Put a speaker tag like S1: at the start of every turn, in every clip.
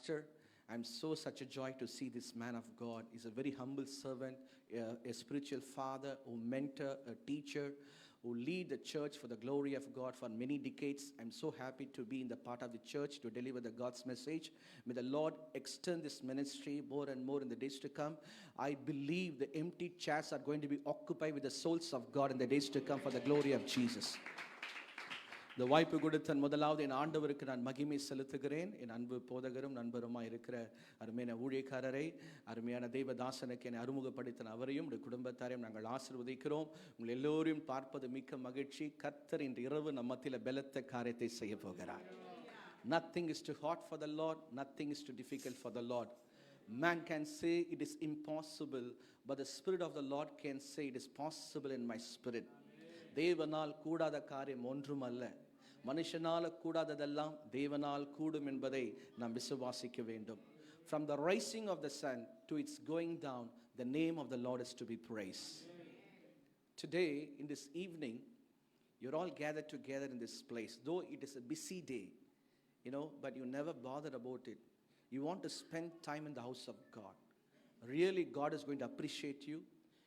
S1: pastor. I'm such a joy to see this man of God. He's a very humble servant, a spiritual father, a mentor, a teacher, who lead the church for the glory of God for many decades. I'm so happy to be in the part of the church to deliver the God's message. May the Lord extend this ministry more and more in the days to come. I believe the empty chairs are going to be occupied with the souls of God in the days to come for the glory of Jesus. இந்த வாய்ப்பு கொடுத்த முதலாவது என் ஆண்டவருக்கு நான் மகிமை செலுத்துகிறேன். என் அன்பு போதகரும் நண்பருமாய் இருக்கிற அருமையான ஊழியக்காரரை, அருமையான தெய்வதாசனுக்கு என்னை அறிமுகப்படுத்தின அவரையும் குடும்பத்தாரையும் நாங்கள் ஆசீர்வதிக்கிறோம். உங்கள் எல்லோரையும் பார்ப்பது மிக்க மகிழ்ச்சி. கர்த்தர் இன்று இரவு நம் மத்தியில் பலத்த காரியத்தை செய்ய போகிறார். Nothing is too hard for the Lord. Nothing is too difficult for the Lord. Man can say it is impossible, but the Spirit of the Lord can say it is possible in my spirit. தேவனால் கூடாத காரியம் ஒன்றும் அல்ல. மனுஷனால் கூடாததெல்லாம் தேவனால் கூடும் என்பதை நாம் விசுவாசிக்க வேண்டும். From the rising of the sun to its going down, the name of the Lord is to be praised. Today, in this evening, you're all gathered together in this place. Though it is a busy day, but you never bothered about it. You want to spend time in the house of God. Really, God is going to appreciate you.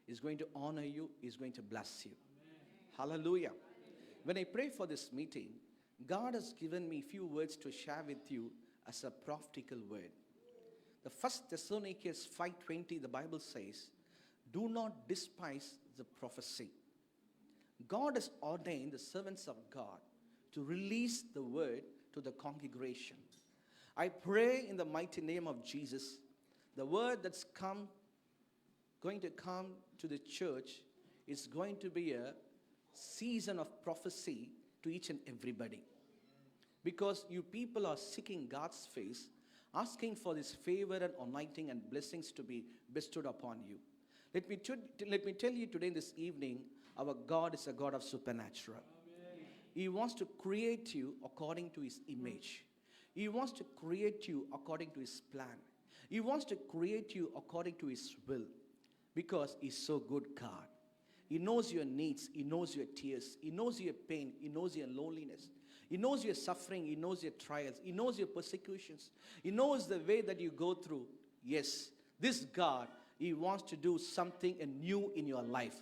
S1: He's going to honor you. He's going to bless you. Hallelujah. When I pray for this meeting, God has given me few words to share with you as a prophetical word. The 1 Thessalonians 5:20, the Bible says, do not despise the prophecy. God has ordained the servants of God to release the word to the congregation. I pray in the mighty name of Jesus, the word that's going to come to the church is going to be a season of prophecy to each and everybody, because you people are seeking God's face, asking for this favor and anointing and blessings to be bestowed upon you. Let me tell you today, this evening, our God is a God of supernatural. Amen. He wants to create you according to His image. He wants to create you according to His plan. He wants to create you according to His will, because He's so good God. He knows your needs. He knows your tears. He knows your pain. He knows your loneliness. He knows your suffering. He knows your trials. He knows your persecutions. He knows the way that you go through. Yes, this God, He wants to do something new in your life.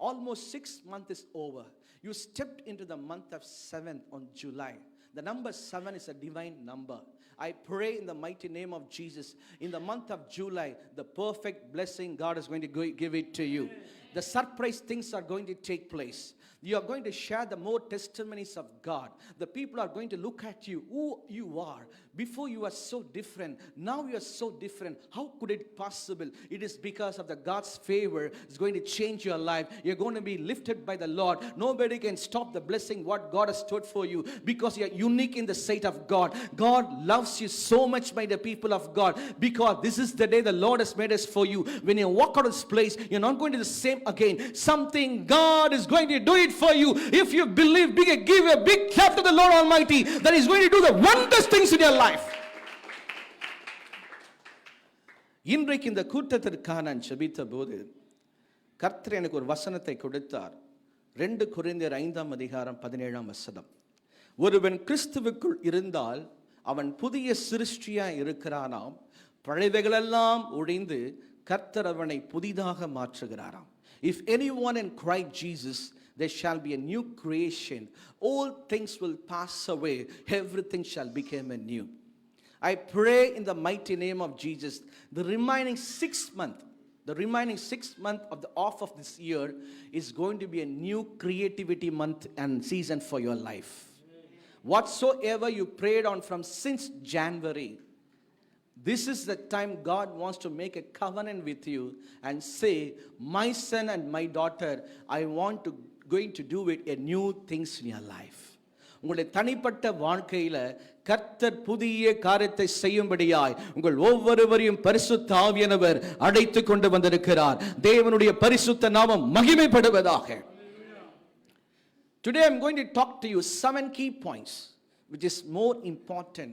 S1: Almost 6 months is over. You stepped into the month of 7th on July. The number 7 is a divine number. I pray in the mighty name of Jesus, in the month of July, the perfect blessing, God is going to give it to you. The surprise things are going to take place. You are going to share the more testimonies of God. The people are going to look at you, who you are. Before you are so different. Now you are so different. How could it possible? It is because of the God's favor is going to change your life. You're going to be lifted by the Lord. Nobody can stop the blessing what God has stored for you, because you are unique in the sight of God. God loves you so much, by the people of God, because this is the day the Lord has made us for you. When you walk out of this place, you're not going to the same again. Something God is going to do it for you. If you believe, give a big clap to the Lord Almighty, that He's going to do the wondrous things in your life. இன்றைக்கு இந்த கூட்டத்திற்காக நான் ஜெபித்த போது கர்த்தர் எனக்கு ஒரு வசனத்தை கொடுத்தார். 2 கொரிந்தியர் 5:17. ஒருவன் கிறிஸ்துவுக்குள் இருந்தால் அவன் புதிய சிருஷ்டியாய் இருக்கிறானாம். பழையவைகளெல்லாம் ஒழிந்து கர்த்தர் அவனை புதிதாக மாற்றுகிறாராம். If anyone in Christ Jesus, there shall be a new creation. All things will pass away. Everything shall become anew. I pray in the mighty name of Jesus, the remaining 6 months of the off of this year is going to be a new creativity month and season for your life. Whatsoever you prayed on from since January, this is the time God wants to make a covenant with you and say, my son and my daughter, I want to going to do it a new things in your life. உங்களுடைய தனிப்பட்ட வாழ்க்கையில கர்த்தர் புதிய காரியத்தை செய்யும்படியாய் உங்கள் ஒவ்வொருவரையும் பரிசுத்த ஆவியானவர் அழைத்து கொண்டு வந்திருக்கிறார். தேவனுடைய பரிசுத்த நாமம் மகிமைப்படுவதாக. Today I'm going to talk to you 7 key points, which is more important.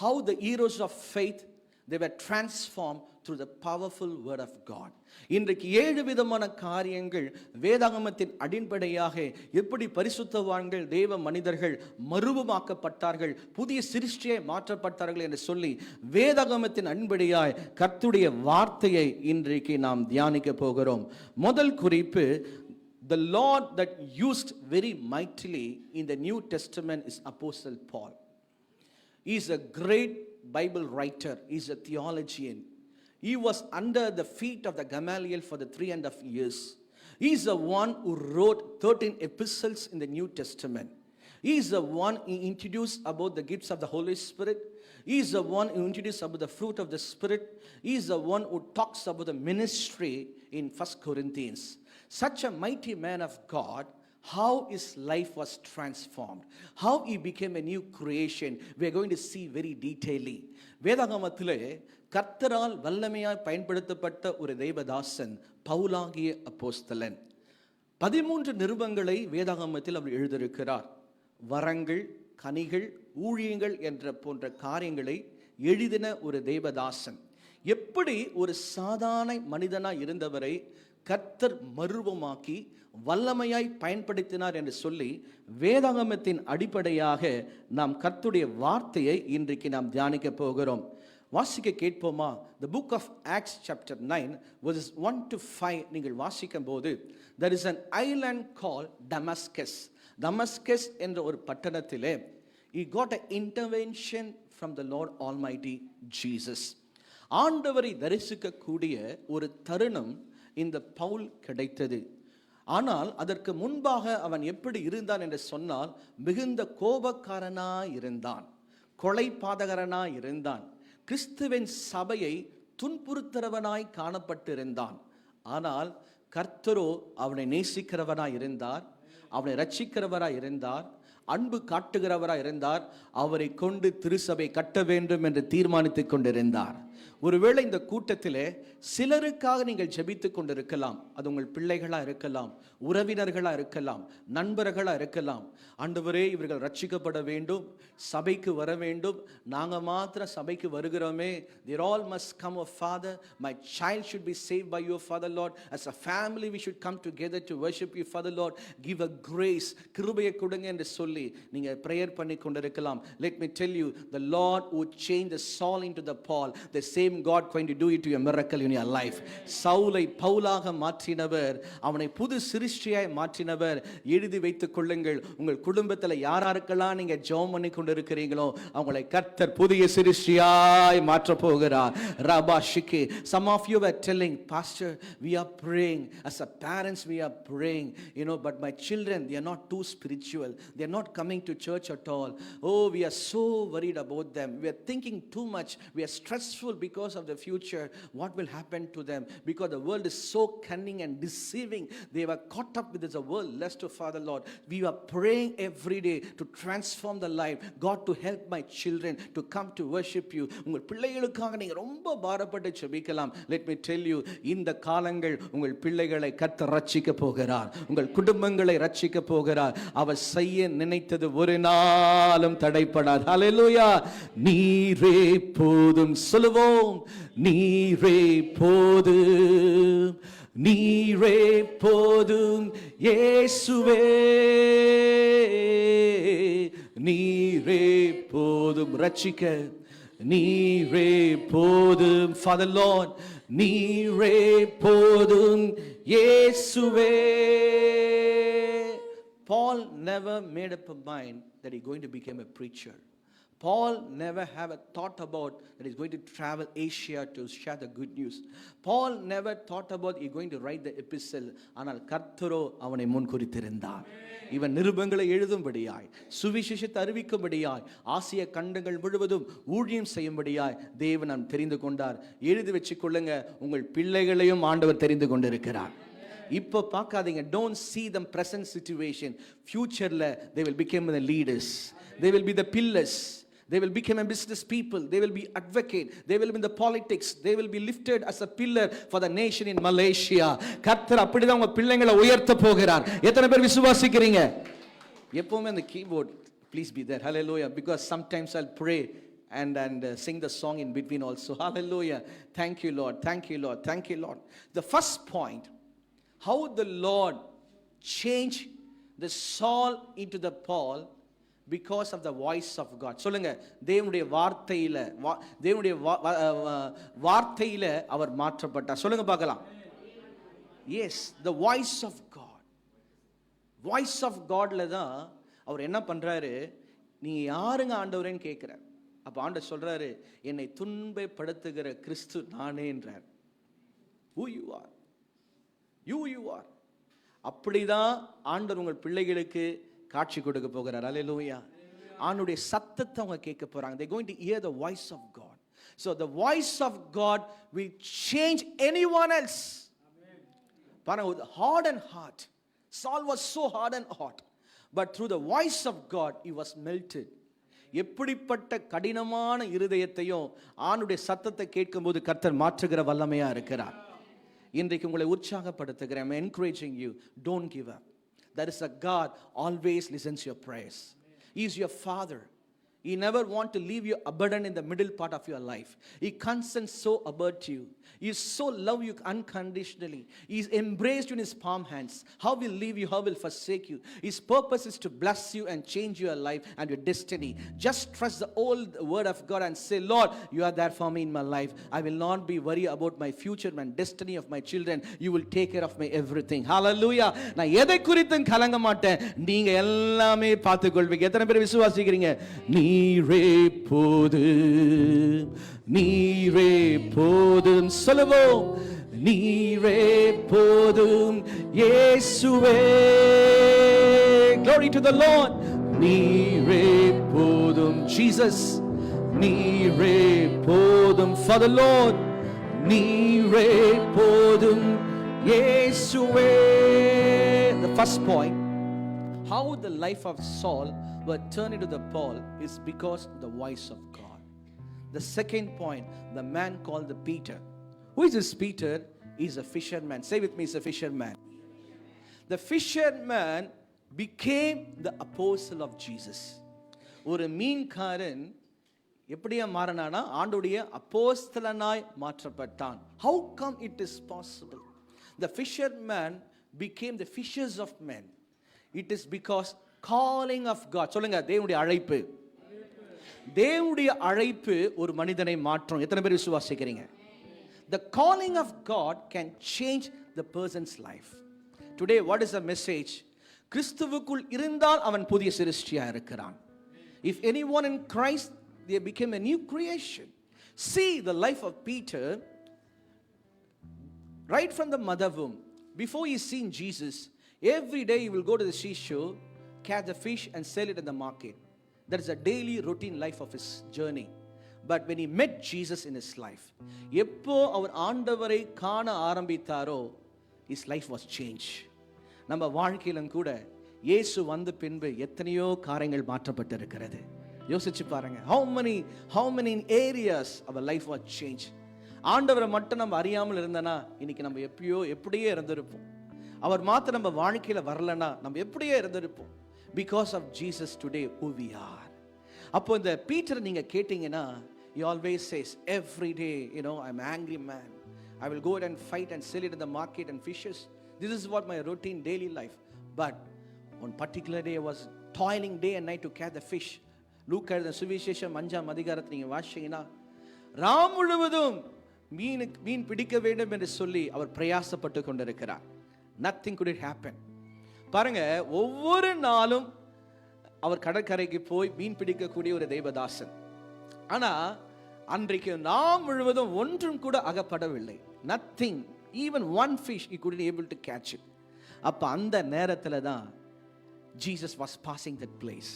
S1: How the heroes of faith, they were transformed through the powerful word of God. இன்றைக்கு 7 விதமான காரியங்கள் வேதாகமத்தின் அடிப்படையாக எப்படி பரிசுத்தவான்கள் தேவ மனிதர்கள் மறுரூபமாக்கப்பட்டார்கள், புதிய சிருஷ்டியாய் மாற்றப்பட்டார்கள் என்று சொல்லி வேதாகமத்தின் அடிப்படையாய் கர்த்தருடைய வார்த்தையை இன்றைக்கு நாம் தியானிக்க போகிறோம். முதல் குறிப்பு, the Lord that used very mightily in the New Testament is Apostle Paul. He is a great Bible writer, he is a theologian. He was under the feet of the Gamaliel for the 3.5 years. He is the one who wrote 13 epistles in the New Testament. He is the one who introduced about the gifts of the Holy Spirit. He is the one who introduced about the fruit of the Spirit. He is the one who talks about the ministry in 1 Corinthians. Such a mighty man of God, how his life was transformed, how he became a new creation, we are going to see very detailedly. வேதாகமத்திலே கர்த்தரால் வல்லமையாய் பயன்படுத்தப்பட்ட ஒரு தேவதாசன் பவுலாகிய அப்போஸ்தலன். 13 நிருபங்களை வேதாகமத்தில் அவர் எழுதியிருக்கிறார். வரங்கள், கனிகள், ஊழியங்கள் என்ற போன்ற காரியங்களை எழுதின ஒரு தேவதாசன். எப்படி ஒரு சாதாரண மனிதனாய் இருந்தவரை கர்த்தர் மறுரூபமாக்கி வல்லமையாய் பயன்படுத்தினார் என்று சொல்லி வேதாகமத்தின் அடிப்படையாக நாம் கர்த்தருடைய வார்த்தையை இன்றைக்கு நாம் தியானிக்க போகிறோம். வாசிக்க கேட்போமா? The book of Acts chapter 9 verses 1 to 5 நீங்கள் வாசிக்கும் போது, there is an island called Damascus. Damascus என்ற ஒரு பட்டணத்திலே he got an intervention from the Lord Almighty Jesus. ஆண்டவரை தரிசிக்கக்கூடிய ஒரு தருணம் இந்த பவுல் கிடைத்தது. ஆனால் அதற்கு முன்பாக அவன் எப்படி இருந்தான் என்று சொன்னால், மிகுந்த கோபக்காரனாய் இருந்தான், கொலைபாதகரனாய் இருந்தான், கிறிஸ்துவின் சபையை துன்புறுத்துறவனாய் காணப்பட்டிருந்தான். ஆனால் கர்த்தரோ அவனை நேசிக்கிறவனாய் இருந்தார், அவனை ரட்சிக்கிறவராய் இருந்தார், அன்பு காட்டுகிறவராய் இருந்தார், அவரை கொண்டு திருசபை கட்ட வேண்டும் என்று தீர்மானித்துக் கொண்டிருந்தார். ஒருவேளை இந்த கூட்டத்திலே சிலருக்காக நீங்கள் ஜெபித்துக் கொண்டிருக்கலாம். அது உங்கள் பிள்ளைகளாக இருக்கலாம், உறவினர்களாக இருக்கலாம், நண்பர்களாக இருக்கலாம். ஆண்டவரே, இவர்கள் ரட்சிக்கப்பட வேண்டும், சபைக்கு வர வேண்டும், நாங்கள் மாத்திரம் சபைக்கு வருகிறோமே, they all must come, oh Father, my child should be saved by your Father Lord, as a family we should come together to worship you Father Lord, give a grace, கிருபையை கொடுங்க என்று சொல்லி நீங்கள் பிரேயர் பண்ணி கொண்டிருக்கலாம். Let me tell you, the Lord who changed the Saul into the Paul, the same God going to do it to a miracle in your life. சவுலை பவுலாக மாற்றினவர், அவனை புது சிருஷ்டியாய் மாற்றினவர். எழுதி வைத்துக் கொள்ளுங்கள். உங்கள் குடும்பத்தில் யாராருக்கெல்லாம் நீங்க ஜெபம் பண்ணி கொண்டிருக்கிறீங்களோ அவங்களை கர்த்தர் புதிய சிருஷ்டியாய் மாற்ற போகிறார். ரபாஷிகே, some of you were telling, Pastor, we are praying, as a parents we are praying, but my children, they are not too spiritual, they are not coming to church at all. Oh, we are so worried about them, we are thinking too much, we are stressful because of the future, what will happen to them, because the world is so cunning and deceiving, they were caught up with this world lust of Father Lord. We are praying every day to transform the life, God to help my children to come to worship you. உங்கள் பிள்ளைகளுக்காக நீங்க ரொம்ப பாரப்பட்டு ஜெபிக்கலாம். Let me tell you, இந்த காலங்கள் உங்கள் பிள்ளைகளை கர்த்தர் ரட்சிக்க போகிறார், உங்கள் குடும்பங்களை ரட்சிக்க போகிறார். அவர் செய்ய நினைத்தது ஒரு நாளும் தடைப்படாது. ஹல்லேலூயா. நீரே போதும் சொல்லுவோம், நீரே போதும், நீரே போதும் இயேசுவே, நீரே போதும் ரட்சிக்க, நீரே போதும் Father Lord, நீரே போதும் இயேசுவே. Paul never made up a mind that he's going to become a preacher. Paul never had a thought about that he's going to travel Asia to share the good news. Paul never thought about he's going to write the epistle. ஆனால் கர்த்தரோ அவனை முன்குறித்திருந்தார். இவன் நிருபங்களை எழுதும்படியாய், சுவிசேஷத்தை அறிவிக்கும்படியாய், ஆசிய கண்டங்கள் முழுவதும் ஊழியம் செய்யும்படியாய் தேவன் தெரிந்து கொண்டார். எழுதி வச்சுக் கொள்ளுங்க, உங்கள் பிள்ளைகளையும் ஆண்டவர் தெரிந்து கொண்டிருக்கிறார். இப்போ பார்க்காதீங்க. Don't see them present situation. Futureல they will become the leaders, they will be the pillars, they will become a business people, they will be advocate, they will be in the politics, they will be lifted as a pillar for the nation in Malaysia. கர்த்தர் அப்படிதான் உங்க பிள்ளைகளை உயர்த்த போகிறார். எத்தனை பேர் விசுவாசிக்கிறீங்க? எப்பவுமே அந்த keyboard please be there. Hallelujah. Because sometimes I'll pray and sing the song in between also. Hallelujah. Thank you, Lord. Thank you, Lord. Thank you, Lord. The first point, how the Lord changed the Saul into the Paul because of the voice of God. சொல்லுங்க, தேவனுடைய வார்த்தையில அவர் மாற்றப்பட்டார். சொல்லுங்க பார்க்கலாம். Yes, the voice of God. Voice of Godல தான் அவர் என்ன பண்றாரு, நீங்க யாருங்க ஆண்டவரேன்னு கேட்கிறார். அப்ப ஆண்டவர் சொல்றாரு, என்னை துன்பப்படுத்துகிற கிறிஸ்து நானே என்றார். Who you are, you are. அப்படிதான் ஆண்டவர் உங்கள் பிள்ளைகளுக்கு காட்சி கொடுக்க போகிறார். அல்லேலூயா. ஆண்டவருடைய சத்தத்தை அவங்க கேட்க போறாங்க. They going to hear the voice of God. So the voice of God will change anyone else. பாருங்க, with hard and heart. Saul was so hard and hot, but through the voice of God he was melted. எப்படிப்பட்ட கடினமான இருதயத்தையும் ஆண்டவருடைய சத்தத்தை கேட்கும்போது கர்த்தர் மாற்றுகிற வல்லமையா இருக்கிறார். இன்றைக்கு உங்களை உற்சாகப்படுத்துகிறேன். I'm encouraging you, don't give up. There is a God always listens your prayers. He is your Father. He never want to leave you abandoned in the middle part of your life. He consents so about you. He so love you unconditionally. He embraced you in his palm hands. How will leave you? How will forsake you? His purpose is to bless you and change your life and your destiny. Just trust the old word of God and say, Lord, you are there for me in my life. I will not be worried about my future and destiny of my children. You will take care of my everything. Hallelujah. நான் எதை குறித்தும் கலங்க மாட்டேன். நீங்க எல்லாமே பார்த்துக்கொள்வீங்க. எத்தனை பேர் விசுவாசிக்கிறீங்க? நீரே போதும் சொல்லுவோம். நீரே போதும் இயேசுவே. Glory to the Lord. நீரே போதும் Jesus. நீரே போதும் for the Lord. நீரே போதும் இயேசுவே. The first point, how the life of Saul were turned into the Paul is because the voice of God. The second point, the man called the Peter. Who is this Peter? He is a fisherman. Say with me, he's a fisherman. The fisherman became the apostle of Jesus. ஒரு மீன்காரன் எப்படியா மாறினானா, ஆண்டவருடைய அப்போஸ்தலனாய் மாற்றப்பட்டான். How come it is possible? The fisherman became the fishers of men. It is because calling of God. சொல்லுங்க, தேவனுடைய அழைப்பு. தேவனுடைய அழைப்பு ஒரு மனிதனை மாற்றும். எத்தனை பேர் விசுவாசிக்கிறீங்க? The calling of God can change the person's life. Today, what is the message? கிறிஸ்துவுக்குள் இருந்தால் அவன் புதிய சிருஷ்டியா இருக்கிறான். If anyone in Christ, they became a new creation. See the life of Peter right from the mother womb. Before he seen Jesus, every day he will go to the seashore, catch the fish and sell it in the market. That is a daily routine life of his journey. But when he met Jesus in his life, எப்போ அவர் ஆண்டவரை காண ஆரம்பித்தாரோ, his life was changed. நம்ம வாழ்க்கையிலும் கூட இயேசு வந்த பின்பு எத்தனையோ காரியங்கள் மாற்றப்பட்டிருக்கிறது. யோசிச்சு பாருங்க. how many areas our life was changed. ஆண்டவரை மட்டும் நம்ம அறியாமல் இருந்தனா இன்னைக்கு நம்ம எப்படியே இருந்திருப்போம். அவர் மாத்திரம் நம்ம வாழ்க்கையில வரலனா நம்ம எப்படியே இருந்திருப்போம். Because of Jesus today who we are. அப்போ இந்த பீட்டர் நீங்க கேட்டீங்கன்னா, he always says every day, I'm an angry man. I will go and fight and sell it in the market and fishes. This is what my routine daily life. But one particular day I was toiling day and night to catch the fish. லூக்கா எழுதின சுவிசேஷம் 5ஆம் அதிகாரத்தை நீங்க வாசிச்சீங்கன்னா, ராம் முழுவதும் மீன் பிடிக்க வேண்டும் என்று சொல்லி அவர் பிரயாசப்பட்டு கொண்டிருக்கிறார். Nothing could happen. பாருங்க, ஒவ்வொரு நாளும் அவர் கடற்கரைக்கு போய் மீன் பிடிக்கக்கூடிய ஒரு தேவதாசன். ஆனா அன்றைக்கு நாள் முழுவதும் ஒன்றும் கூட அகப்படவில்லை. Nothing, even one fish he couldn't able to catch it. அப்ப அந்த நேரத்துல தான் Jesus was passing that place.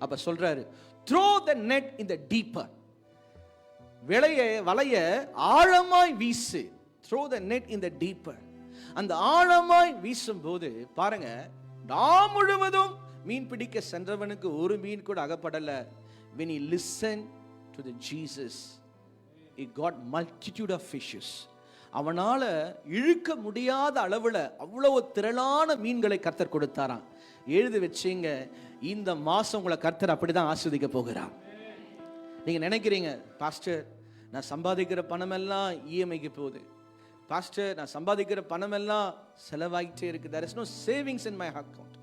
S1: அப்ப சொல்றாரு, throw the net in the deeper. வலைய ஆழமாய் வீசு. Throw the net in the deeper. அந்த ஆழமாய் வீசும்போது பாருங்க, நாம் முழுவதும் மீன் பிடிக்க சென்றவனுக்கு ஒரு மீன் கூட அகப்படல. When he listened to the Jesus, he got multitude of fishes. அவனால இழுக்க முடியாத அளவுல அவ்வளவு திரளான மீன்களை கர்த்தர் கொடுத்தாராம். எழுதி வச்சீங்க, இந்த மாசம் உங்களை கர்த்தர் அப்படிதான் ஆஸ்வதிக்க போகிறார். நீங்க நினைக்கிறீங்க, பாஸ்டர் நான் சம்பாதிக்கிற பணமெல்லாம் இஎம்ஐக்கு போகுது, பாஸ்டர் நான் சம்பாதிக்கிற பணமெல்லாம் செலவாகிட்டே இருக்கு, there is no savings in my account,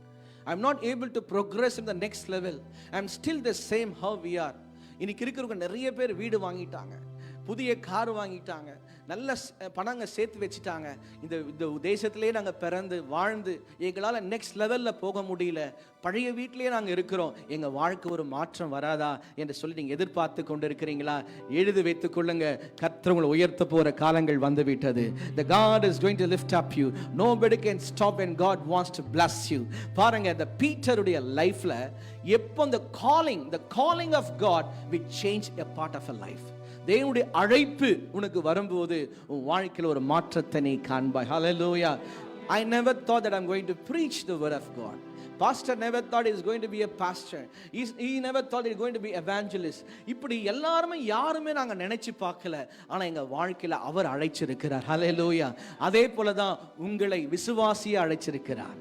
S1: I am not able to progress in the next level, I am still the same how we are. இன்னைக்கு இருக்கிறவங்க நிறைய பேர் வீடு வாங்கிட்டாங்க, புதிய கார் வாங்கிட்டாங்க, நல்ல பணங்க சேர்த்து வச்சுட்டாங்க. இந்த தேசத்திலே நாங்கள் பிறந்து வாழ்ந்து எங்களால் நெக்ஸ்ட் லெவலில் போக முடியல, பழைய வீட்டிலேயே நாங்கள் இருக்கிறோம், எங்கள் வாழ்க்கை ஒரு மாற்றம் வராதா என்று சொல்லி நீங்கள் எதிர்பார்த்து கொண்டு இருக்கிறீங்களா? எழுதி வைத்துக் கொள்ளுங்க, கர்த்தர் உங்களை உயர்த்த போகிற காலங்கள் வந்து விட்டது. The God is going to lift up you. Nobody can stop when God wants to bless you. பாருங்க, இந்த பீட்டருடைய லைஃப்ல எப்போ the calling of God will change a part of a life. தேவனுடைய அழைப்பு உனக்கு வரும்போது உன் வாழ்க்கையில் ஒரு மாற்றத்தை நீ காண்பாய். Hallelujah. I never thought that I'm going to preach the word of God. Pastor never thought he's going to be a pastor. He never thought he's going to be evangelist. இப்படி யாருமே நாங்க நினைச்சு பார்க்கல. ஆனா எங்க வாழ்க்கையில அவர் அழைச்சிருக்கிறார். Hallelujah. அதே போலதான் உங்களை விசுவாசியா அழைச்சிருக்கிறார்,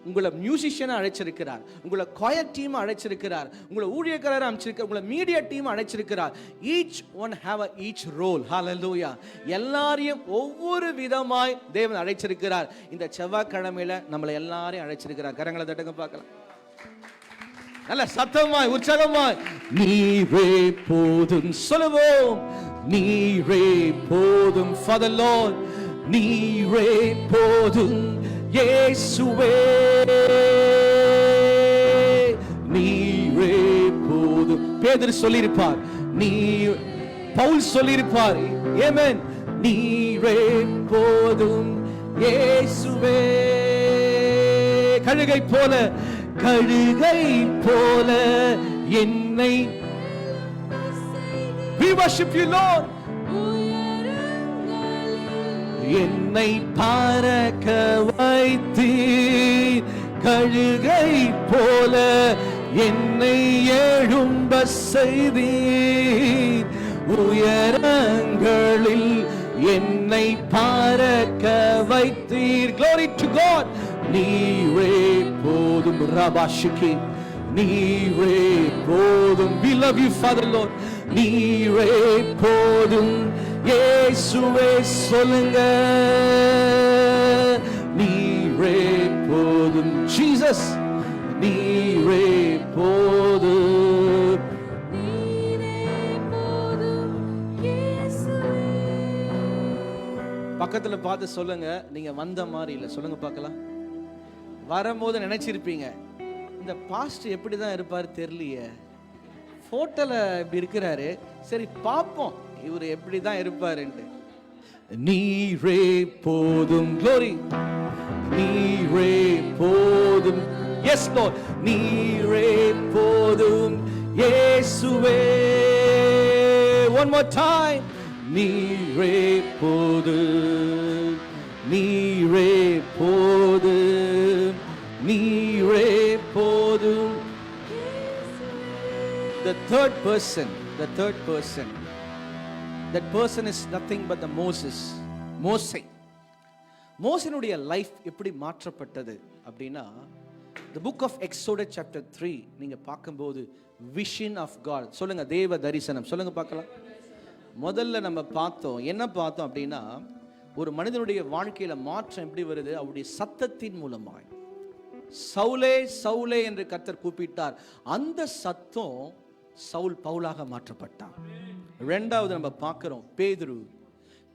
S1: உங்களை மியூசிஷியனை அழைச்சிருக்கிறார், உங்களை கொயர் டீம் அழைச்சிருக்கிறார், உங்களை ஊழியக்காரரை அழைச்சிருக்கிறார், உங்களை மீடியா டீம் அழைச்சிருக்கிறார். Each one have each role. Hallelujah. எல்லாரையும் ஒவ்வொரு விதமாய் தேவன் அழைச்சிருக்கிறார். இந்த செவ்வாய்க்கிழமையில நம்மளை எல்லாரையும் அழைச்சிருக்கிறார். கரங்களை தட்டுங்க பார்க்கலாம், நல்ல சத்தமாய் உற்சாகமாய். நீரே போதும் சொல்லுவோம், நீரே போதும் for the Lord, நீரே போதும் இயேசுவே, நீரே போதும். பேதுரு சொல்லியிருப்பார், பவுல் சொல்லியிருப்பார், ஆமென், நீரே போதும் இயேசுவே. கழுகை போல என்னை we worship you Lord, என்னை பறக்க வைத்தீர், கழுகை போல என்னை எழும்ப செய்தீர், உயரங்களில் என்னை பறக்க வைத்தீர். Glory to God. நீரே போதும் ரபாஷிகி, நீரே போதும். We love you Father Lord. நீரே போதும் இயேசுவே. சொல்லுங்க, நீரே போதும் ஜீசஸ், நீரே போதும், நீரே போதும் இயேசுவே. பக்கத்துல பார்த்து சொல்லுங்க, நீங்க வந்த மாதிரி இல்லை. சொல்லுங்க பார்க்கலாம். வரும்போது நினைச்சிருப்பீங்க, இந்த பாஸ்டர் எப்படிதான் இருப்பாரு தெரியலையே, போட்டோல இப்படி இருக்கிறாரு, சரி பாப்போம் இவர் எப்படிதான் இருப்பாருன்னு. நீரே போதும். Glory. நீரே போதும். Yes Lord. நீரே போதும் இயேசுவே. One more time. நீரே போதும், நீரே போதும், நீரே போதும். The third person, that person is nothing but the மோசேனுடைய லைஃப் எப்படி மாற்றப்பட்டது அப்படின்னா, the book of Exodus chapter 3 நீங்க பார்க்கும்போது vision of God. சொல்லுங்க, தேவ தரிசனம். சொல்லுங்க பார்க்கலாம். முதல்ல நம்ம என்ன பார்த்தோம் அப்படின்னா, ஒரு மனிதனுடைய வாழ்க்கையில மாற்றம் எப்படி வருது? அவருடைய சத்தத்தின் மூலமாய். சவுலே சவுலே என்று கர்த்தர் கூப்பிட்டார், அந்த சத்தம் சவுல் பவுலாக மாற்றப்பட்டான். இரண்டாவது நம்ம பார்க்கிறோம்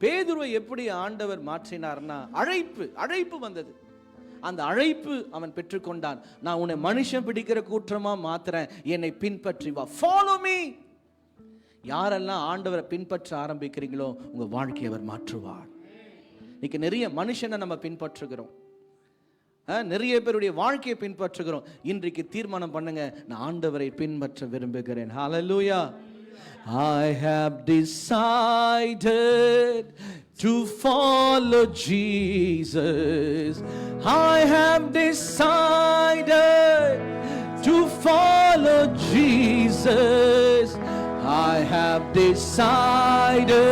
S1: பேதுருவை எப்படி ஆண்டவர் மாற்றினார்னா, அழைப்பு வந்தது. அந்த அழைப்பு அவன் பெற்றுக்கொண்டான். நான் உன்னை மனுஷன் பிடிக்கிற கூற்றமா மாத்துறேன், என்னை பின்பற்றி வா, ஃபாலோ மீ. யாரெல்லாம் ஆண்டவரை பின்பற்ற ஆரம்பிக்கிறீங்களோ உங்க வாழ்க்கையை அவர் மாற்றுவார். இன்னைக்கு நிறைய மனுஷனை நம்ம பின்பற்றுகிறோம், நிறைய பேருடைய வாழ்க்கையை பின்பற்றுகிறோம். இன்றைக்கு தீர்மானம் பண்ணுங்க, நான் ஆண்டவரை பின்பற்ற விரும்புகிறேன். ஹல்லேலூயா. I have decided to follow Jesus. I have decided to follow Jesus. I have decided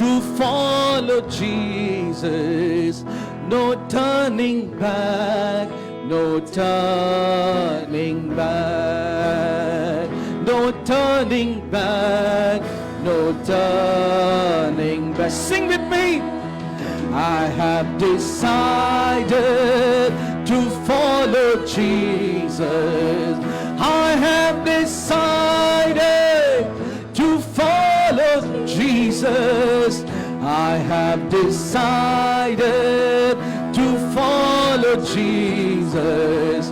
S1: to follow Jesus. No turning back, no turning back. no turning back, no turning back. Sing with me. I have decided to follow Jesus. I have decided to follow Jesus. I have decided to follow Jesus.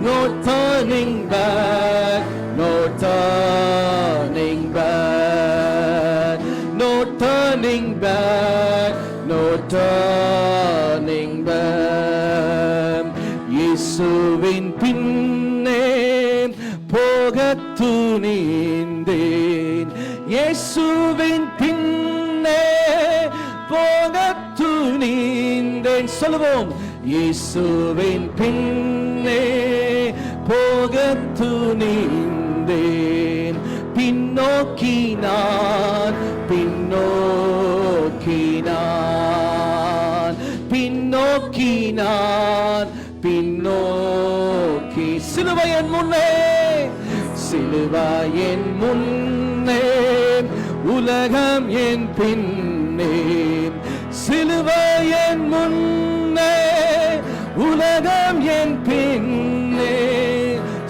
S1: No turning back, no turning back, no turning back, no turning back. இயேசுவின் பின்னே போகத் துணிந்தேன். இயேசுவின் பின்னே போகத் துணிந்தேன். சொல்லுவோம். இயேசுவின் பின்னே போகத் துணிந்தேன். பின்னோக்கி நான், பின்னோக்கி நான், பின்னோக்கி நான், பின்னோக்கி. சிலுவை என் முன்னே, சிலுவை என் முன்னே, உலகம் என் பின்னே. சிலுவை என் முன்னே, உலகம் என் பின்னே.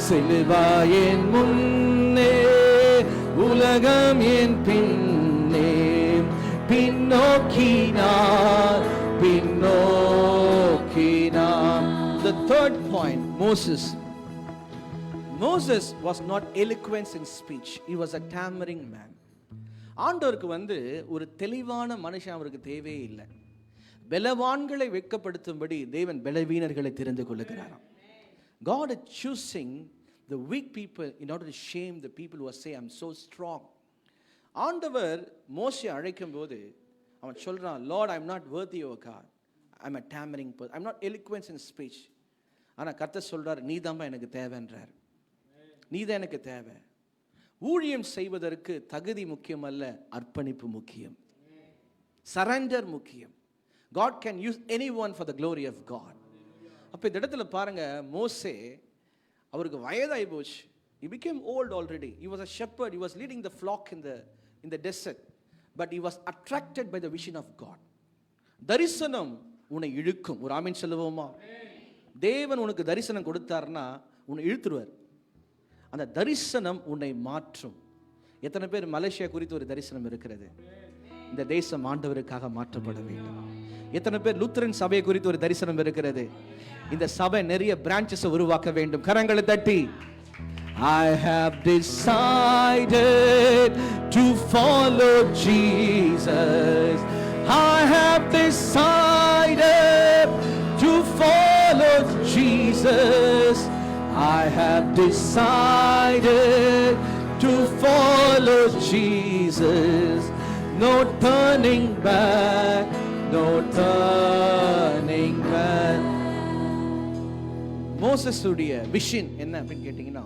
S1: சிலுவை என் முன்னே, உலகம் என் பின்னே. பின்னோக்கி நான், பின்னோக்கி நான். The third point, Moses. Moses was not eloquent in speech. He was a stammering man. ஆண்டவருக்கு ஒரு தெளிவான மனுஷன் அவருக்கு தேவையே இல்லை. பலவான்களை வெட்கப்படுத்தும்படி தேவன் பலவீனர்களை தெரிந்து கொள்ளுகிறாராம். God is choosing the weak people in order to shame the people who say I'm so strong. ஆண்டவர் மோசே அழைக்கும் போது அவன் சொல்றான், Lord, I'm not worthy of God. I'm a stammering person. I'm not eloquent in speech. ஆனா கர்த்தர் சொல்றார், நீதாம்பா எனக்கு தேவைன்றார். நீதான் எனக்கு தேவை. ஊழியம் செய்வதற்கு தகுதி முக்கியம் அல்ல, அர்ப்பணிப்பு முக்கியம். சரண்டர் முக்கியம். God can use anyone for the glory of God. அப்ப இந்த இடத்துல பாருங்க, மோசே அவருக்கு வயதாகி போச்சு. He became old already. He was a shepherd. He was leading the flock in the desert. But he was attracted by the vision of God. தரிசனம் உன்னை இழுக்கும். ஒரு ஆமீன் சொல்லுவோமா? தேவன் உனக்கு தரிசனம் கொடுத்தார்னா உன்னை இழுத்துருவார். அந்த தரிசனம் உன்னை மாற்றும். எத்தனை பேர் மலேசியா குறித்து ஒரு தரிசனம் இருக்கிறது? இந்த தேசம் ஆண்டவருக்காக மாற்றப்பட வேண்டும். எத்தனை பேர் லூத்தரன் சபையை குறித்து ஒரு தரிசனம் இருக்கிறது? இந்த சபை நிறைய பிரான்ச்சஸ் உருவாக்க வேண்டும். கரங்களை தட்டி. I have decided to follow Jesus. I have decided to follow Jesus. I have decided to follow Jesus. No turning back, no turning back. Moses உடைய விஷன் என்ன அப்படின்னு கேட்டீங்கன்னா,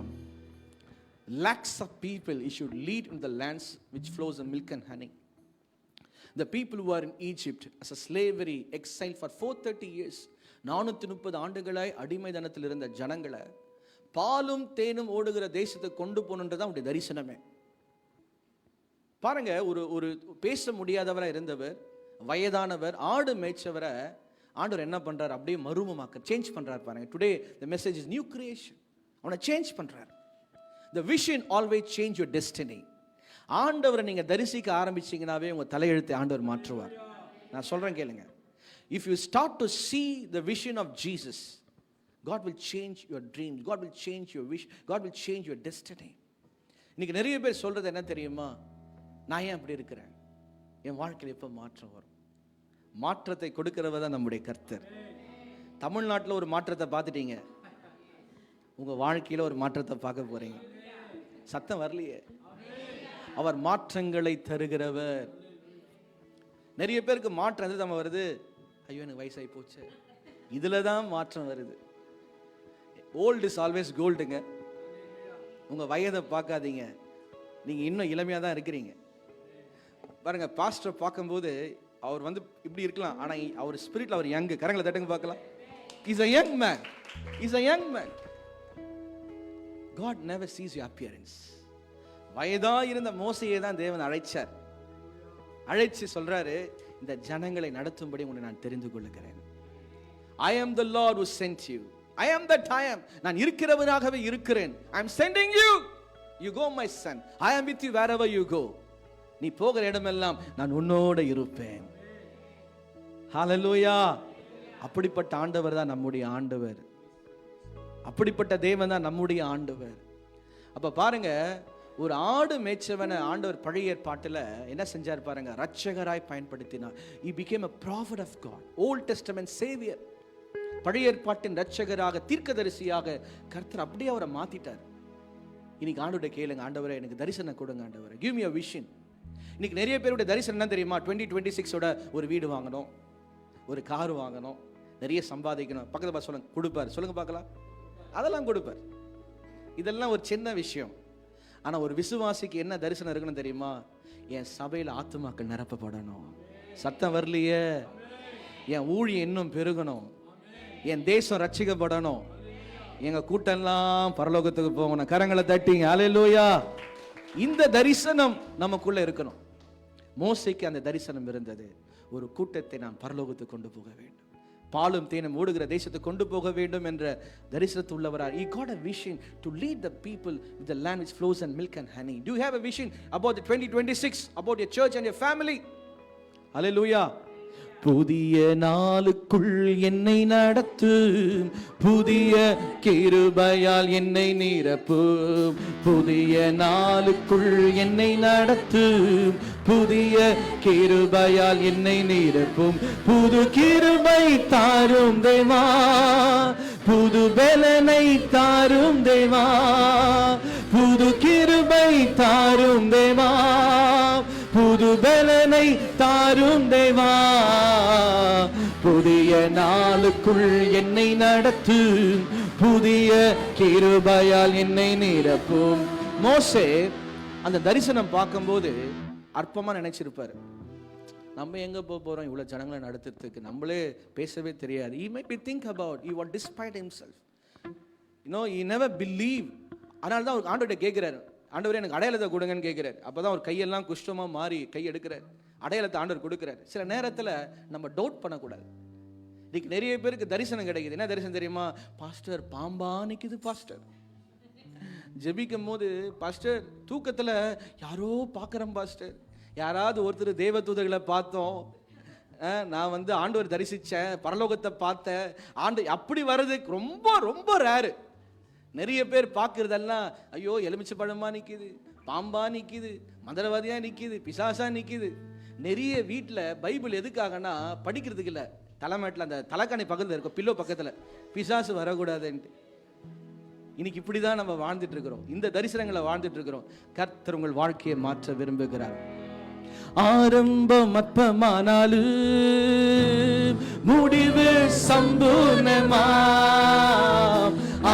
S1: lakhs of people he should lead in the lands which flows the milk and honey. The people who are in Egypt as a slavery exile for 430 years, 430 ஆண்டுகளாய் அடிமைதனத்தில் இருந்த ஜனங்களை பாலும் தேனும் ஓடுகிற தேசத்துக்கு கொண்டு போகணுன்றதான் அவருடைய தரிசனமே. பாருங்க, ஒரு பேச முடியாதவராக இருந்தவர், வயதானவர், ஆடு மேய்ச்சவரை ஆண்டவர் என்ன பண்றார்? அப்படியே மறுமமாக்க சேஞ்ச் பண்றார். பாருங்க, today the message is new creation. அவனை சேஞ்ச் பண்றார். The vision always change your destiny. ஆண்டவரை நீங்க தரிசிக்க ஆரம்பிச்சீங்கனாவே உங்க தலையெழுத்தை ஆண்டவர் மாற்றுவார். நான் சொல்றேன் கேளுங்க. If you start to see the vision of Jesus, God will change your dreams. God will change your wish. God will change your destiny. இன்னைக்கு நிறைய பேர் சொல்றது என்ன தெரியுமா? நான் ஏன் அப்படி இருக்கிறேன்? என் வாழ்க்கையில் எப்போ மாற்றம் வரும்? மாற்றத்தை கொடுக்கிறவர் தான் நம்முடைய கர்த்தர். தமிழ்நாட்டில் ஒரு மாற்றத்தை பார்த்துட்டீங்க, உங்க வாழ்க்கையில ஒரு மாற்றத்தை பார்க்க போறீங்க. சத்தம் வரலையே. அவர் மாற்றங்களை தருகிறவர். நிறைய பேருக்கு மாற்றம் எது நம்ம வருது? ஐயோ எனக்கு வயசாகி போச்சு, இதுல தான் மாற்றம் வருது. ஓல்ட் இஸ் ஆல்வேஸ் கோல்டுங்க. உங்க வயதை பார்க்காதீங்க, நீங்க இன்னும் இளமையா தான் இருக்கிறீங்க. பாருங்க, பாஸ்டர் பார்க்கும்போது அவர் இப்படி இருக்கலாம், ஆனா அவர் ஸ்பிரிட்ல அவர் யங். கரங்களை தட்டுங்க பார்க்கலாம். Is a young man. Is a young man. God never sees your appearance. வயதா இருந்த மோசையை தான் தேவன் அழைச்சார். அழைச்சு சொல்றாரு, இந்த ஜனங்களை நடத்தும்படி உன்னை நான் தெரிந்து கொள்ளுகிறேன். I am the Lord who sent you. I am that I am. நான் இருக்கிறவனாகவே இருக்கிறேன். I am sending you. You go my son. I am with you wherever you go. நீ போகிற இடமெல்லாம் நான் உன்னோட இருப்பேன். ஹalleluya. அப்படிப்பட்ட ஆண்டவர் தான் நம்முடைய ஆண்டவர். அப்படிப்பட்ட தேவன் தான் நம்முடைய ஆண்டவர். அப்ப பாருங்க, ஒரு ஆடு மேய்ச்சவனை ஆண்டவர் பழைய ஏற்பாட்டில் என்ன செஞ்சார் பாருங்க, ரட்சகராய் பயன்படுத்தினார். He became a prophet of God, Old Testament savior. பழைய ஏற்பாட்டின் ரட்சகராக, தீர்க்கதரிசியாக கர்த்தர் அப்படியே அவரை மாத்திட்டார். இன்னைக்கு ஆண்டவரை கேளுங்க, ஆண்டவரே எனக்கு தரிசனம் கொடுங்க, ஆண்டவரே give me a vision. இன்னைக்கு நிறைய பேருடைய தரிசனம் என்ன தெரியுமா? 2026ஓட ஒரு வீடு வாங்கணும், ஒரு கார் வாங்கணும், நிறைய சம்பாதிக்கணும். பக்கத்துல சொல்லுங்க, கொடுப்பார். சொல்லுங்க பார்க்கலாம். அதெல்லாம் கொடுப்பார். இதெல்லாம் ஒரு சின்ன விஷயம். ஆனா ஒரு விசுவாசிக்கு என்ன தரிசனம் இருக்குன்னு தெரியுமா? என் சபையில் ஆத்துமாக்கள் நிரப்பப்படணும். சத்தம் வரலையே. என் ஊழியம் இன்னும் பெருகணும். என் தேசம் ரட்சிக்கப்படணும். எங்க கூட்டம்லாம் பரலோகத்துக்கு போகணும். கரங்களை தட்டிங்க, ஹல்லேலூயா. இந்த தரிசனம் நமக்குள்ள இருக்கணும். மோசேக்கு அந்த தரிசனம் இருந்தது. ஒரு கூட்டத்தை நான் பரலோகத்துக்கு கொண்டு போக வேண்டும், பாலும் தேனும் ஓடுகிற தேசத்துக்கு கொண்டு போக வேண்டும் என்ற தரிசனத்து உள்ளவரார். He got a vision to lead the people with the land which flows and milk and honey. Do you have a vision about the 2026, about your church and your family? Hallelujah. புதிய நாளுக்குள் என்னை நடத்து, புதிய கிருபையால் என்னை நிரப்பும். புதிய நாளுக்குள் என்னை நடத்து, புதிய கிருபையால் என்னை நிரப்பும். புது கிருபை தாரும் தேவா, புது பலனை தாரும் தேவா, புது கிருபை தாரும் தேவா, புது பலனை தாரும் தேவா. புதிய நாளுக்குள் என்னை நடத்து, புதிய கிருபையால் என்னை நிரப்பும். மோசே அந்த தரிசனம் பார்க்கும்போது அற்பமா நினைச்சிருப்பாரு. நம்ம எங்க போறோம் இவ்வளவு ஜனங்களை நடத்துறதுக்கு, நம்மளே பேசவே தெரியாது. He might be think about, he was despite himself, you know, he never believe. அதனால தான் ஆண்டவர்கிட்ட கேட்கிறாரு, ஆண்டவரே எனக்கு அடையாளத்தை கொடுங்கன்னு கேட்கிறார். அப்பதான் அவர் கையெல்லாம் குஷ்டமா மாறி கை எடுக்கிறார், அடையாளத்தை ஆண்டவர் கொடுக்கிறார். சில நேரத்துல நம்ம டவுட் பண்ணக்கூடாது. இன்னைக்கு நிறைய பேருக்கு தரிசனம் கிடைக்குது. என்ன தரிசனம் தெரியுமா? பாஸ்டர் பாம்பா நிக்குது, பாஸ்டர் ஜெபிக்கும் போது, பாஸ்டர் தூக்கத்துல யாரோ பார்க்குறேன், பாஸ்டர் யாராவது ஒருத்தர் தேவதூதர்களை பார்த்தோம், நான் ஆண்டவர் தரிசித்தேன், பரலோகத்தை பார்த்தேன், அப்படி வர்றதுக்கு ரொம்ப ரொம்ப ரேரு. நிறைய பேர் பார்க்குறதெல்லாம் ஐயோ எலுமிச்சை பழமா நிற்கிது, பாம்பா நிற்கிது, மந்திரவாதியாக நிற்கிது, பிசாசா நிற்கிது. நிறைய வீட்டில் பைபிள் எதுக்காகனா படிக்கிறதுக்கு இல்லை, தலைமேட்டில் அந்த தலைக்காணி பக்கத்தில் இருக்கும், பில்லோ பக்கத்தில் பிசாசு வரக்கூடாதுன்ட்டு. இன்னைக்கு இப்படி தான் நம்ம வாழ்ந்துட்டு இருக்கிறோம், இந்த தரிசனங்களை வாழ்ந்துட்டு இருக்கிறோம். கர்த்தர் உங்கள் வாழ்க்கையை மாற்ற விரும்புகிறார். ஆரம்பம் அற்பமானாலும் முடிவு சம்பூர்ணமா,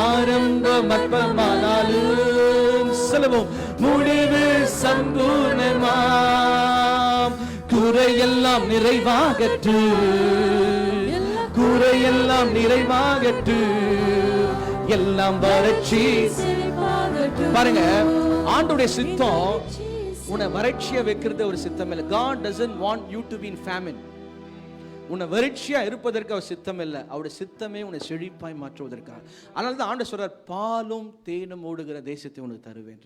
S1: ஆரம்பம் அற்பமானாலும் சொல்லுவோம் முடிவு சம்பூர்ணமா. குறையெல்லாம் நிறைவாகற்று, குறையெல்லாம் நிறைவாகற்று, எல்லாம் வறட்சி. பாருங்க, ஆண்டவருடைய சித்தம் உன்னை வறட்சியா வைக்கிறது ஒரு சித்தம் இல்லை. God doesn't want you to be in famine. உன்னை வறட்சியா இருப்பதற்கு அவர் சித்தம் இல்லை, அவருடைய சித்தமே உன்னை செழிப்பாய் மாற்றுவதற்காக. அதனால தான் ஆண்டவர் சொல்றார், பாலும் தேனும் ஓடுகிற தேசத்தை உனக்கு தருவேன்.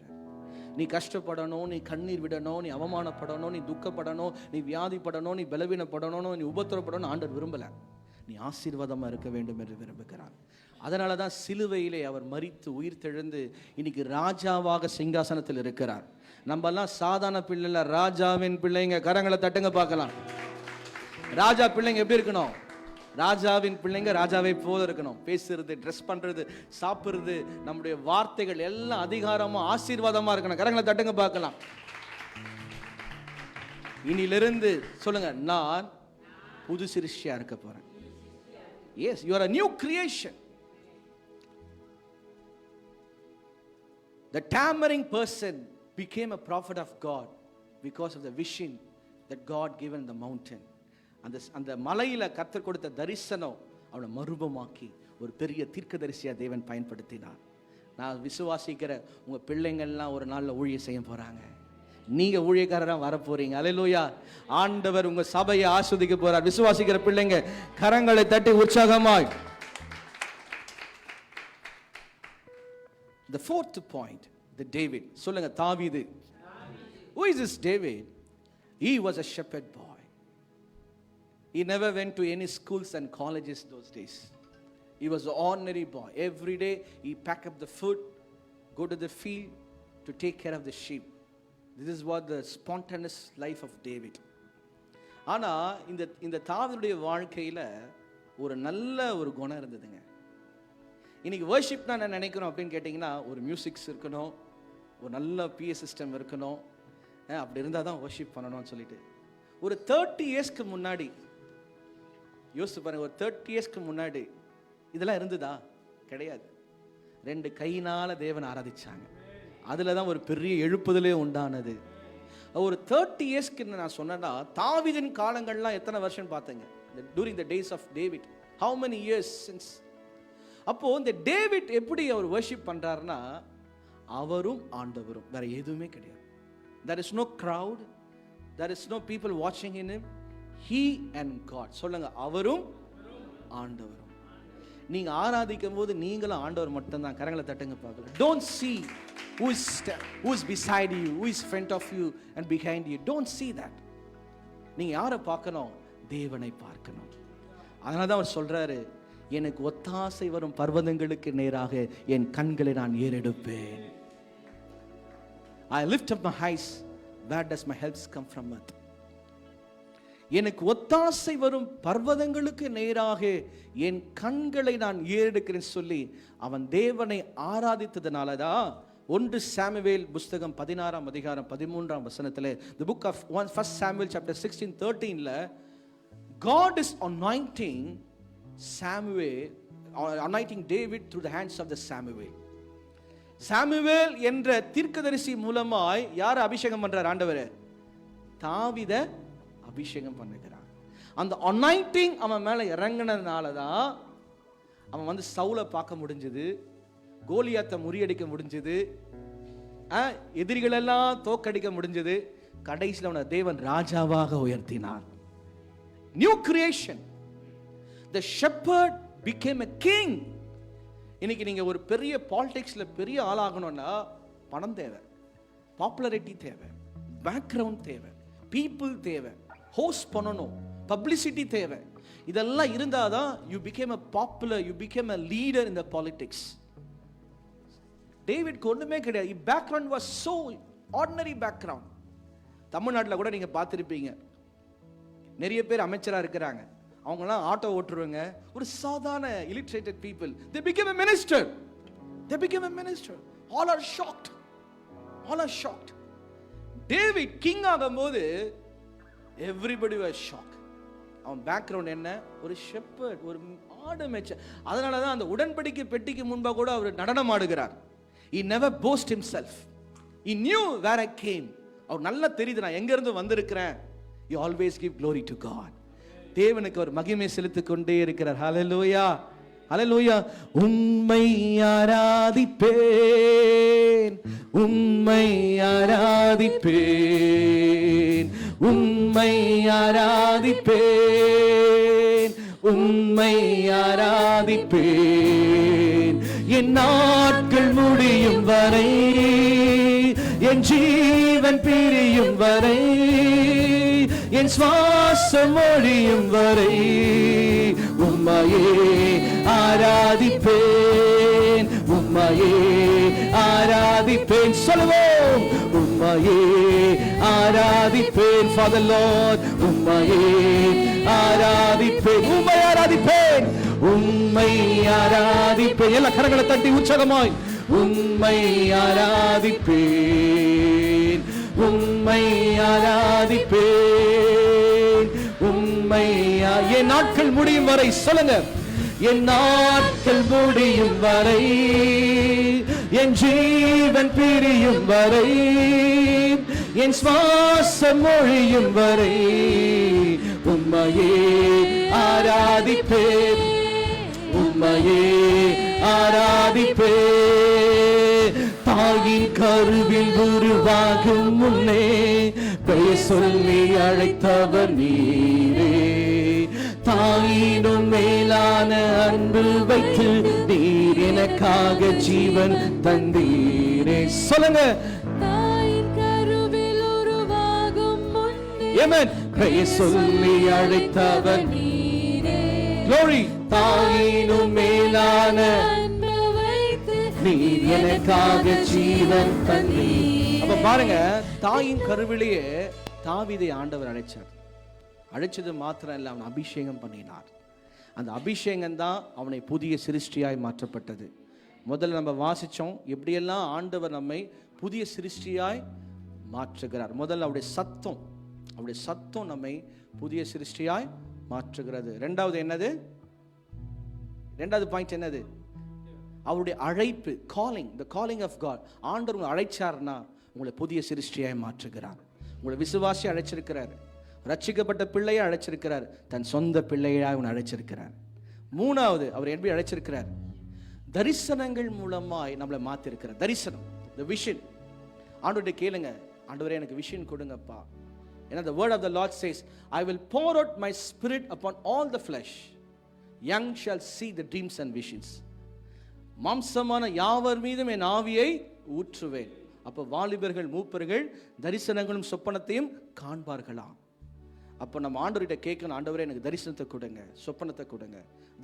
S1: நீ கஷ்டப்படணும், நீ கண்ணீர் விடணும், நீ அவமானப்படணும், நீ துக்கப்படணும், நீ வியாதிப்படணும், நீ பலவீனப்படணும், நீ உபத்திரப்படணும் ஆண்டவர் விரும்பல. நீ ஆசீர்வாதமா இருக்க வேண்டும் என்று விரும்புகிறார். அதனால தான் சிலுவையிலே அவர் மரித்து உயிர் தெழுந்து இன்னைக்கு ராஜாவாக சிங்காசனத்தில் இருக்கிறார். நம்ம எல்லாம் சாதாரண பிள்ளை, ராஜாவின் பிள்ளைங்க. கரங்களை தட்டுங்க பார்க்கலாம். ராஜா பிள்ளைங்க எப்படி இருக்கணும்? ராஜாவின் பிள்ளைங்க ராஜாவை போல இருக்கணும். பேசுறது, ட்ரெஸ் பண்றது, சாப்பிடுறது, நம்முடைய வார்த்தைகள் எல்லாம் அதிகாரமா ஆசீர்வாதமா இருக்கணும். கரங்களை தட்டுங்க பார்க்கலாம். இனிலிருந்து சொல்லுங்க, நான் புது சிருஷ்டியா இருக்க போறேன். Yes, you are a new creation. The tammering person became a prophet of God because of the vision that God given the mountain. அந்த மலையில கர்த்தர் கொடுத்த தரிசனம் அவனை மறுபமாக்கி ஒரு பெரிய தீர்க்கதரிசியா தேவன் பயன்படுத்தினார். நான் விசுவாசிக்கிற உங்க பிள்ளைங்கள்லாம் ஒரு நாள்ல ஊழியம் செய்ய போறாங்க. நீங்க ஊழியக்காரரா வர போறீங்க. அல்லேலூயா. ஆண்டவர் உங்க சபையை ஆஸ்வதிக்க போறார். விசுவாசிக்கிற பிள்ளைங்க கரங்களை தட்டி உற்சாகமாய். The fourth point, the David. சொல்லுங்க தாவீது. Who is this David? He was a shepherd boy. He never went to any schools and colleges those days. He was an ordinary boy. Every day he pack up the food, go to the field to take care of the sheep. This is what the spontaneous life of David. ஆனா இந்த தாவீதுடைய வாழ்க்கையில ஒரு நல்ல ஒரு குணம் இருந்ததுங்க. இன்னைக்கு வர்ஷிப்னா என்ன நினைக்கிறோம் அப்படின்னு கேட்டிங்கன்னா, ஒரு மியூசிக்ஸ் இருக்கணும், ஒரு நல்ல பிஏ சிஸ்டம் இருக்கணும், அப்படி இருந்தால் தான் வர்ஷிப் பண்ணணும்னு சொல்லிட்டு ஒரு 30 இயர்ஸ்க்கு முன்னாடி யோசிச்சு பாருங்க. ஒரு 30 இயர்ஸ்க்கு முன்னாடி இதெல்லாம் இருந்ததா? கிடையாது. 2 கையினால தேவனை ஆராதிச்சாங்க. அதில் தான் ஒரு பெரிய எழுப்புதலே உண்டானது. ஒரு 30 இயர்ஸ்க்கு நான் சொன்னேன்னா, தாவீதின் காலங்கள்லாம் எத்தனை வருஷம் பார்த்தேங்க? During the days of David. How many years since? அப்போ இந்த டேவிட் எப்படி அவர் வர்ஷிப் பண்றாருன்னா, அவரும் ஆண்டவரும், வேற எதுவுமே கிடையாது. there is no crowd, there is no people watching in him, he and God. சொல்லுங்க, அவரும் ஆண்டவரும். நீங்க ஆராதிக்கும் போது நீங்களும் ஆண்டவர் மட்டும்தான். கரங்களை தட்டுங்க பார்க்கலாம். don't see who is beside you, who is front of you and behind you. don't see that. நீங்க யாரை பார்க்கணும்? தேவனை பார்க்கணும். அதனால தான் அவர் சொல்றாரு, எனக்கு ஒத்தாசை வரும் பர்வதங்களுக்கு நேராக என் கண்களை நான் ஏறெடுப்பேன். I lift up my eyes, where does my help come from? எனக்கு ஒத்தாசை வரும் பர்வதங்களுக்கு நேராக என் கண்களை நான் ஏறெடுக்கிறேன் சொல்லி அவன் தேவனை ஆராதித்ததனால தான் 1 சாமுவேல் புத்தகம் 16ஆம் அதிகாரம் 13ஆம் வசனத்திலே, the book of 1 Samuel chapter 16:13ல, God is anointing David through the hands of the Samuel. Samuel என்ற தீர்க்கதரிசி மூலமாய் யார் அபிஷேகம் பண்றார்? ஆண்டவர் தாவீத அபிஷேகம் பண்ணுகிறார். அந்த அனாயிண்டிங் அவன் மேல இறங்கினதுனால தான் அவன் வந்து சவுலை பார்க்க முடிஞ்சது, கோலியாத்தை முறியடிக்க முடிஞ்சது, எதிரிகளெல்லாம் தோக்கடிக்க முடிஞ்சது. கடைசியில் அவனை தேவன் ராஜாவாக உயர்த்தினார். New creation. The shepherd became a king. இன்னைக்கு நீங்க ஒரு பெரிய பாலிடிக்ஸ்ல பெரிய ஆளாகணும்னா பணம் தேவை, பாப்புலாரிட்டி தேவை, பேக்ரவுண்ட் தேவை, பீப்புள் தேவை, ஹோஸ்ட் பண்ணணும், பப்ளிசிட்டி தேவை. இதெல்லாம் இருந்தாதான் you became a popular, you became a leader in the politics. டேவிட்க்கு ஒண்ணுமே கிடையாது. Background was so ordinary background. தமிழ்நாட்டில் கூட நீங்க பார்த்திருப்பீங்க, நிறைய பேர் அமைச்சரா இருக்கிறாங்க, அவங்கலாம் ஆட்டோ ஓட்டுறவங்க ஒரு சாதாரண illiterated people. They became a minister. They became a minister. All are shocked. All are shocked. David king ஆகும்போது everybody was shocked. அவன் பேக்ரவுண்ட் என்ன? ஒரு shepherd, ஒரு ஆடு மேய்ச்ச. அதனால தான் அந்த உடன்படிக்கை பெட்டிக்கு முன்பா கூட அவர் நடனம் ஆடுகிறார். He never boast himself. He knew where I came. அவர் நல்லா தெரியுது நான் எங்க இருந்து வந்திருக்கிறேன். He always give glory to God. தேவனுக்கு ஒரு மகிமை செலுத்திக் கொண்டே இருக்கிறார். ஹல்லேலூயா, ஹல்லேலூயா. உம்மை ஆராதிப்பேன், உம்மை ஆராதிப்பேன், உம்மை ஆராதிப்பேன், உம்மை ஆராதிப்பேன், என் நாட்கள் முடியும் வரை, என் ஜீவன் பிரியும் வரை, என் சுவாசம் ஒழியும் வரை உம்மையே ஆராதிப்பேன், உம்மையே ஆராதிப்பேன். சொல்லுவோம், உம்மையே ஆராதிப்பேன். Father Lord, உம்மையே ஆராதிப்பேன், உம்மை ஆராதிப்பேன், உம்மை ஆராதிப்பேன். எல்லா கரங்களை தட்டி உற்சாகமாய் உம்மை ஆராதிப்பேன், உம்மை ஆராதிப்பேன், உம்மை என் நாட்கள் முடியும் வரை. சொல்லுங்க, என் நாட்கள் முடியும் வரை, என் ஜீவன் பிரியும் வரை, என் சுவாசம் ஒழியும் வரை உம்மையே ஆராதிப்பேன், உம்மையே ஆராதிப்பே. தாயின் கருவில் உருவாகும் முன்னே பெயர் சொல்லி அழைத்தவர் நீரே. தாயினும் மேலான அன்பு வைத்து நீர் எனக்காக ஜீவன் தந்தீரே. சொல்லுங்க. தாயின் கருவில் உருவாகும் முன்னே ஆமென் பெயர் சொல்லி அழைத்தவர் நீரே. Glory. தாயினும் மேலான அன்பு வைத்து நீர் எனக்காக ஜீவன் தந்தீர். அப்ப பாருங்க, தாயின் கருவிலேயே தாவீதை ஆண்டவர் அழைச்சார். அழைச்சது மாத்திரம் இல்லை, அவன் அபிஷேகம் பண்ணினார். அந்த அபிஷேகம் தான் அவனை புதிய சிருஷ்டியாய் மாற்றப்பட்டது. முதல்ல நம்ம வாசித்தோம் எப்படியெல்லாம் ஆண்டவர் நம்மை புதிய சிருஷ்டியாய் மாற்றுகிறார். முதல்ல அவருடைய சத்தம் நம்மை புதிய சிருஷ்டியாய் மாற்றுகிறது. ரெண்டாவது என்னது? ரெண்டாவது பாயிண்ட் என்னது? அவருடைய அழைப்பு, calling, the calling of God. ஆண்டவர் உங்களை அழைச்சார்னா உங்களை புதிய சிருஷ்டியாய் மாற்றுகிறார். உங்களை விசுவாசி அழைச்சிருக்கிறார், ரட்சிக்கப்பட்ட பிள்ளையை அழைச்சிருக்கிறார், தன் சொந்த பிள்ளையாக அவனை அழைச்சிருக்கிறார். மூணாவது அவர் எப்படி அழைச்சிருக்கிறார்? தரிசனங்கள் மூலமாய் நம்மளை மாற்றிருக்கிறார். தரிசனம், த விஷன். ஆண்டவர்கிட்ட கேளுங்க, ஆண்டவரே எனக்கு விஷன் கொடுங்கப்பா. ஏன்னா the word of the Lord says, I will pour out my spirit upon all the flesh. Young shall see the dreams and visions. மாம்சமான யாவர் மீதும் என் ஆவியை ஊற்றுவேன். அப்போ வாலிபர்கள் மூப்பர்கள் தரிசனங்களும் சொப்பனத்தையும் காண்பார்களாம். அப்போ நம்ம ஆண்டவர்கிட்ட கேட்கணும், ஆண்டவரே எனக்கு தரிசனத்தை கொடுங்க, சொப்பனத்தை கொடுங்க.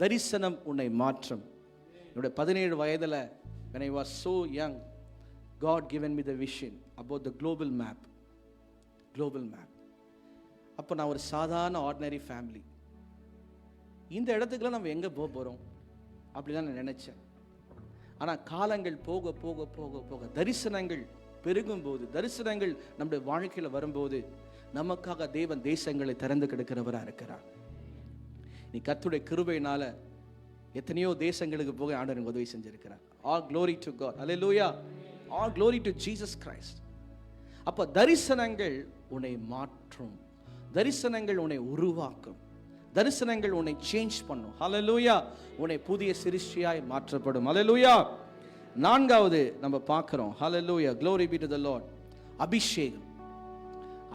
S1: தரிசனம் உன்னை மாற்றும். என்னுடைய 17 வயதில் when I was so young, God given me the vision about the global map. அப்போ நான் ஒரு சாதாரண ஆர்டினரி ஃபேமிலி. இந்த இடத்துக்குலாம் நம்ம எங்கே போக போகிறோம் அப்படிலாம் நான் நினச்சேன். ஆனால் காலங்கள் போக போக போக போக தரிசனங்கள் பெருகும்போது, தரிசனங்கள் நம்முடைய வாழ்க்கையில் வரும்போது நமக்காக தேவன் தேசங்களை திறந்து கிடக்கிறவராக இருக்கிறார். நீ கர்த்தருடைய கிருபையினால எத்தனையோ தேசங்களுக்கு போக ஆண்டவர் உதவி செஞ்சிருக்கிறார். All glory to God. Hallelujah. All glory to Jesus Christ. அப்போ தரிசனங்கள் உன்னை மாற்றும், தரிசனங்கள் உன்னை உருவாக்கும், தரிசனங்கள் உன்னை சேஞ்ச் பண்ணும். ஹல்லேலூயா. உன்னை புதிய சிருஷ்டியாய் மாற்றப்படும். ஹல்லேலூயா. நான்காவது நம்ம பார்க்கிறோம். ஹல்லேலூயா. Glory be to the Lord.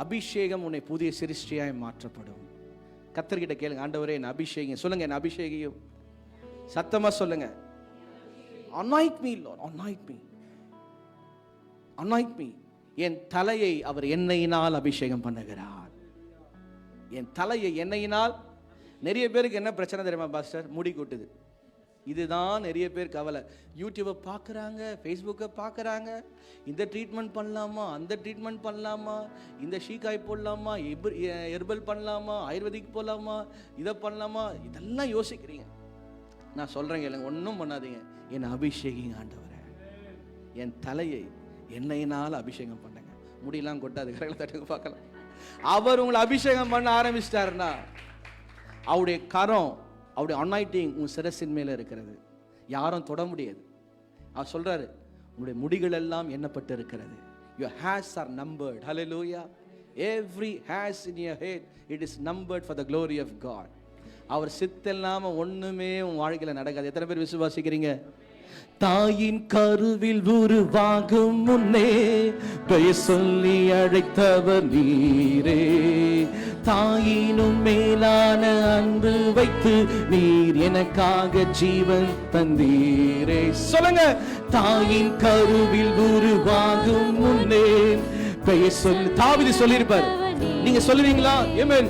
S1: அபிஷேகம் உன்னை புதிய சிருஷ்டியாய் மாற்றப்படும். கர்த்தர்கிட்ட கேளுங்க, ஆண்டவரே என் அபிஷேகம். சொல்லுங்க, என் அபிஷேகம். சத்தமா சொல்லுங்க. Anoint me, Lord. Anoint me. என் தலையை அவர் எண்ணெயினால் அபிஷேகம் பண்ணுகிறார். என் தலையை எண்ணெயினால். நிறைய பேருக்கு என்ன பிரச்சனை தெரியுமா பாஸ்டர்? முடி கொட்டுது. இதுதான் நிறைய பேர் கவலை. யூடியூப்பை பார்க்குறாங்க, ஃபேஸ்புக்கை பார்க்குறாங்க. இந்த ட்ரீட்மெண்ட் பண்ணலாமா, அந்த ட்ரீட்மெண்ட் பண்ணலாமா, இந்த ஷீக்காய் போடலாமா, ஹெர்பல் பண்ணலாமா, ஆயுர்வேதிக் போடலாமா, இதை பண்ணலாமா, இதெல்லாம் யோசிக்கிறீங்க. நான் சொல்கிறேங்க இல்லைங்க, ஒன்றும் பண்ணாதீங்க. என் அபிஷேகம் ஆண்டவரே, என் தலையை எண்ணெயினால் அபிஷேகம் பண்ணுங்க. முடியெல்லாம் கொட்டாது, கரையில் தட்டுங்க பார்க்கலாம். அவர் உங்களை அபிஷேகம் பண்ண ஆரம்பிச்சிட்டாருன்னா அவருடைய கரம், அவருடைய அனாயிட்டிங் உன் சிரசின் மேலே இருக்கிறது, யாரும் தொட முடியாது. அவர் சொல்றாரு, உங்களுடைய முடிகள் எல்லாம் எண்ணப்பட்டு இருக்கிறது. Your hairs are numbered. Hallelujah. Every hairs in your head, it is numbered for the glory of God. அவர் சித்தெல்லாம ஒண்ணுமே உன் வாழ்க்கையில் நடக்காது. எத்தனை பேர் விசுவாசிக்கிறீங்க? தாயின் கருவில் உருவாகும் முன்னே பெயர் சொல்லி அழைத்தவர் நீரே. தாயினும் மேலான அன்பு வைத்து நீர் எனக்காக ஜீவன் தந்தீரே. சொல்லுங்க. தாயின் கருவில் உருவாகும் முன்னே பெயர் சொல்லி. தாவீது சொல்லியிருப்பார், நீங்க சொல்லுவீங்களா? ஆமென்.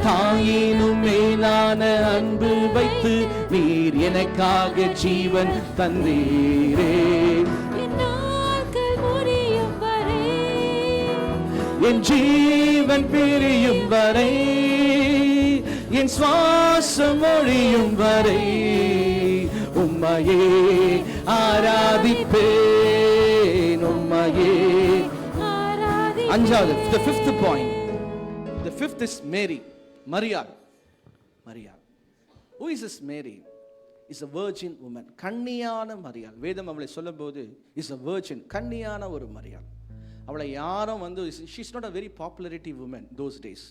S1: தாயினும் மேலான அன்பு வைத்து நீர் எனக்காக ஜீவன் தந்தீரே. என் ஜீவன் பிரியும் வரை, என் சுவாசம் ஒழியும் வரை உம்மையே ஆராதிப்பேன், உம்மையே. அஞ்சாவது, the fifth point. The fifth is Mary. Marial. Who is this Mary? Is a virgin woman. கன்னியான மரியாள். வேதம் அவளை சொல்லும்போது is a virgin, கன்னியான ஒரு மரியாள். அவளை யாரும் she is not a very popularity woman those days.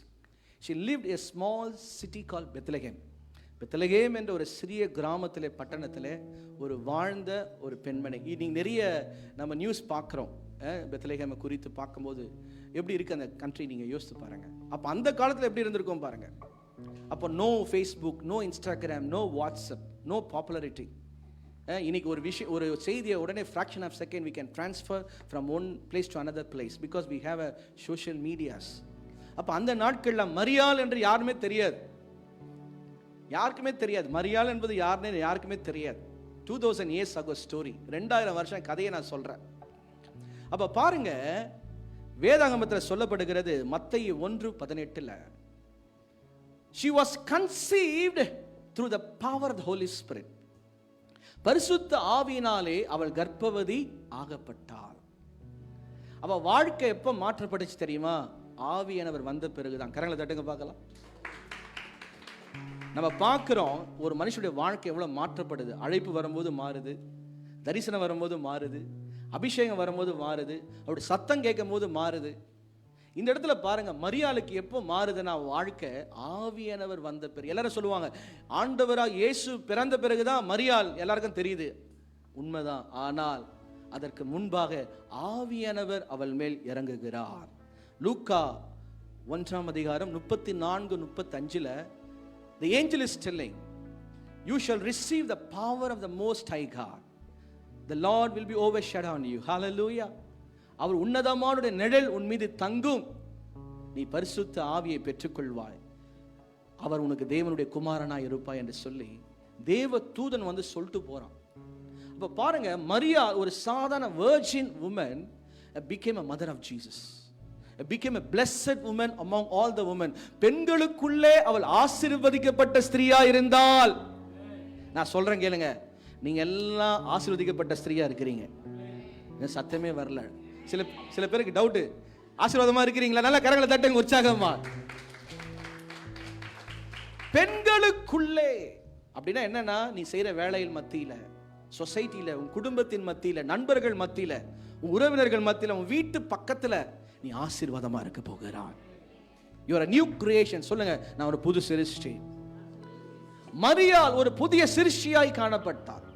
S1: She lived in a small city called Bethlehem. Bethlehem என்ற ஒரு சிறிய கிராமத்திலே, பட்டணத்திலே ஒரு வாழ்ந்த ஒரு பெண்மணி. நீங்கள் நிறைய நம்ம நியூஸ் பார்க்குறோம் பெத்லகேமை குறித்து பார்க்கும்போது எப்படி இருக்குது அந்த கண்ட்ரி, நீங்கள் யோசித்து பாருங்கள். அப்போ அந்த காலத்தில் எப்படி இருந்திருக்கோம் பாருங்கள். அப்போ no Facebook, no Instagram, no WhatsApp, no popularity. இன்னைக்கு ஒரு விஷயம், ஒரு செய்தியை உடனே fraction of second we can transfer from one place to another place because we have a social medias. அப்போ அந்த நாட்களில் மரியாள் என்று யாருமே தெரியாது, யாருக்குமே தெரியாது. மரியாள் என்பது யாருன்னு யாருக்குமே தெரியாது. 2000 years ago story, 2000 வருஷம் கதையை நான் சொல்கிறேன். அப்போ பாருங்க, வேதாகமத்தில் சொல்லப்படுகிறது மத்தேயு 1:18, she was conceived through the power of the Holy Spirit. பரிசுத்த ஆவியினாலே அவள் கர்ப்பவதி ஆகப்பட்டாள். அவ வாழ்க்கை எப்போ மாற்றப்பட்டுச்சு தெரியுமா? ஆவியானவர் வந்த பிறகுதான். கரங்களை தட்டுங்க பார்க்கலாம். நம்ம பார்க்குறோம் ஒரு மனுஷனுடைய வாழ்க்கை எவ்வளோ மாற்றப்படுது. அழைப்பு வரும்போது மாறுது, தரிசனம் வரும்போது மாறுது, அபிஷேகம் வரும்போது மாறுது, அவருடைய சத்தம் கேட்கும் போது மாறுது. இந்த இடத்துல பாருங்க, மரியாளுக்கு எப்போ மாறுதுன்னா வாழ்க்கை ஆவியானவர் வந்த பிறகு. எல்லாரும் சொல்லுவாங்க ஆண்டவராக இயேசு பிறந்த பிறகுதான் மரியாள் எல்லாருக்கும் தெரியுது. உண்மைதான். ஆனால் அதற்கு முன்பாக ஆவியானவர் அவள் மேல் இறங்குகிறார். லூக்கா 1:34-35 the angel is telling, you shall receive the power of the most high God, the Lord will be overshadowed on you. Hallelujah. அவர் உன்னதமானுடைய நிழல் உன் மீது தங்கும், நீ பரிசுத்த ஆவியை பெற்றுக்கொள்வாய், அவர் உனக்கு தேவனுடைய குமாரனாய் இருப்பாய் என்று சொல்லி தேவ தூதன் வந்து சொல்லிட்டு போறான். அப்ப பாருங்க, மரியா ஒரு சாதாரண virgin woman became a mother of Jesus, became a blessed woman among all the women. பெண்களுக்குள்ளே அவள் ஆசீர்வதிக்கப்பட்ட ஸ்திரீயா இருந்தால், நான் சொல்றேன் கேளுங்க, நீங்க எல்லாம் ஆசீர்வதிக்கப்பட்ட ஸ்திரீயா இருக்கிறீங்க. சத்தமே வரல. சில பேருக்கு டவுட், ஆசீர்வாதமா இருக்கிறீங்களா? நல்ல கரங்களை தட்டுங்க உற்சாகமா. பெண்களுக்குள்ளே அப்படின்னா என்னன்னா, நீ செய்யற வேலையில் மத்தியில, சொசைட்டில, உன் குடும்பத்தின் மத்தியில, நண்பர்கள் மத்தியில, உன் உறவினர்கள் மத்தியில, உன் வீட்டு பக்கத்துல நீ ஆசீர்வாதமா இருக்க போகிறாய். You are a new creation. சொல்லுங்க, நான் ஒரு புது சிருஷ்டி. மரியாள் ஒரு புதிய சிருஷ்டியாய் காணப்பட்டார்.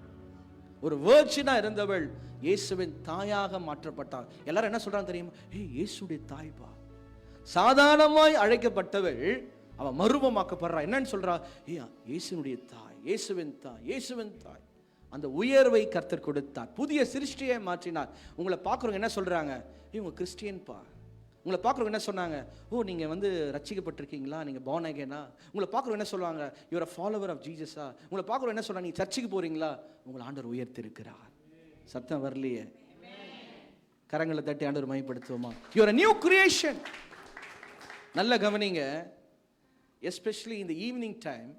S1: ஒரு virgin-ஆ இருந்தவள் இயேசுவின் தாயாக மாற்றப்பட்டாள். எல்லாரும் என்ன சொல்றாங்க தெரியுமா? ஏய், இயேசுடைய தாய்பா. சாதாரணமாய் அழைக்கப்பட்டவள் அவ மறுபமாக்கப்படுறா. என்னன்னு சொல்றா? இயேசுனுடைய தாய், இயேசுவின் தாய், இயேசுவின் தாய். அந்த உயர்வை கர்த்தர் கொடுத்தார், புதிய சிருஷ்டியை மாற்றினார். உங்களை பார்க்குறவங்க என்ன சொல்றாங்க? இவங்க கிறிஸ்டியன்பா. உங்களை பார்க்குறவங்க என்ன சொன்னாங்க? ஓ, நீங்கள் வந்து ரட்சிக்கப்பட்டிருக்கீங்களா, நீங்கள் born again-ஆ? உங்களை பார்க்குறவங்க என்ன சொல்லுவாங்க? You are a follower of Jesus-ஆ? உங்களை பார்க்குறவங்க என்ன சொல்றாங்க? நீ சர்ச்சுக்கு போறீங்களா? உங்களை ஆண்டவர் உயர்த்திருக்கிறார். சத்தம் வரலையே? கரங்களை தட்டி ஆண்டவர் மகிமைப்படுத்துவோமா? You are a new creation. நல்ல கவனிங்க. Especially in the evening time,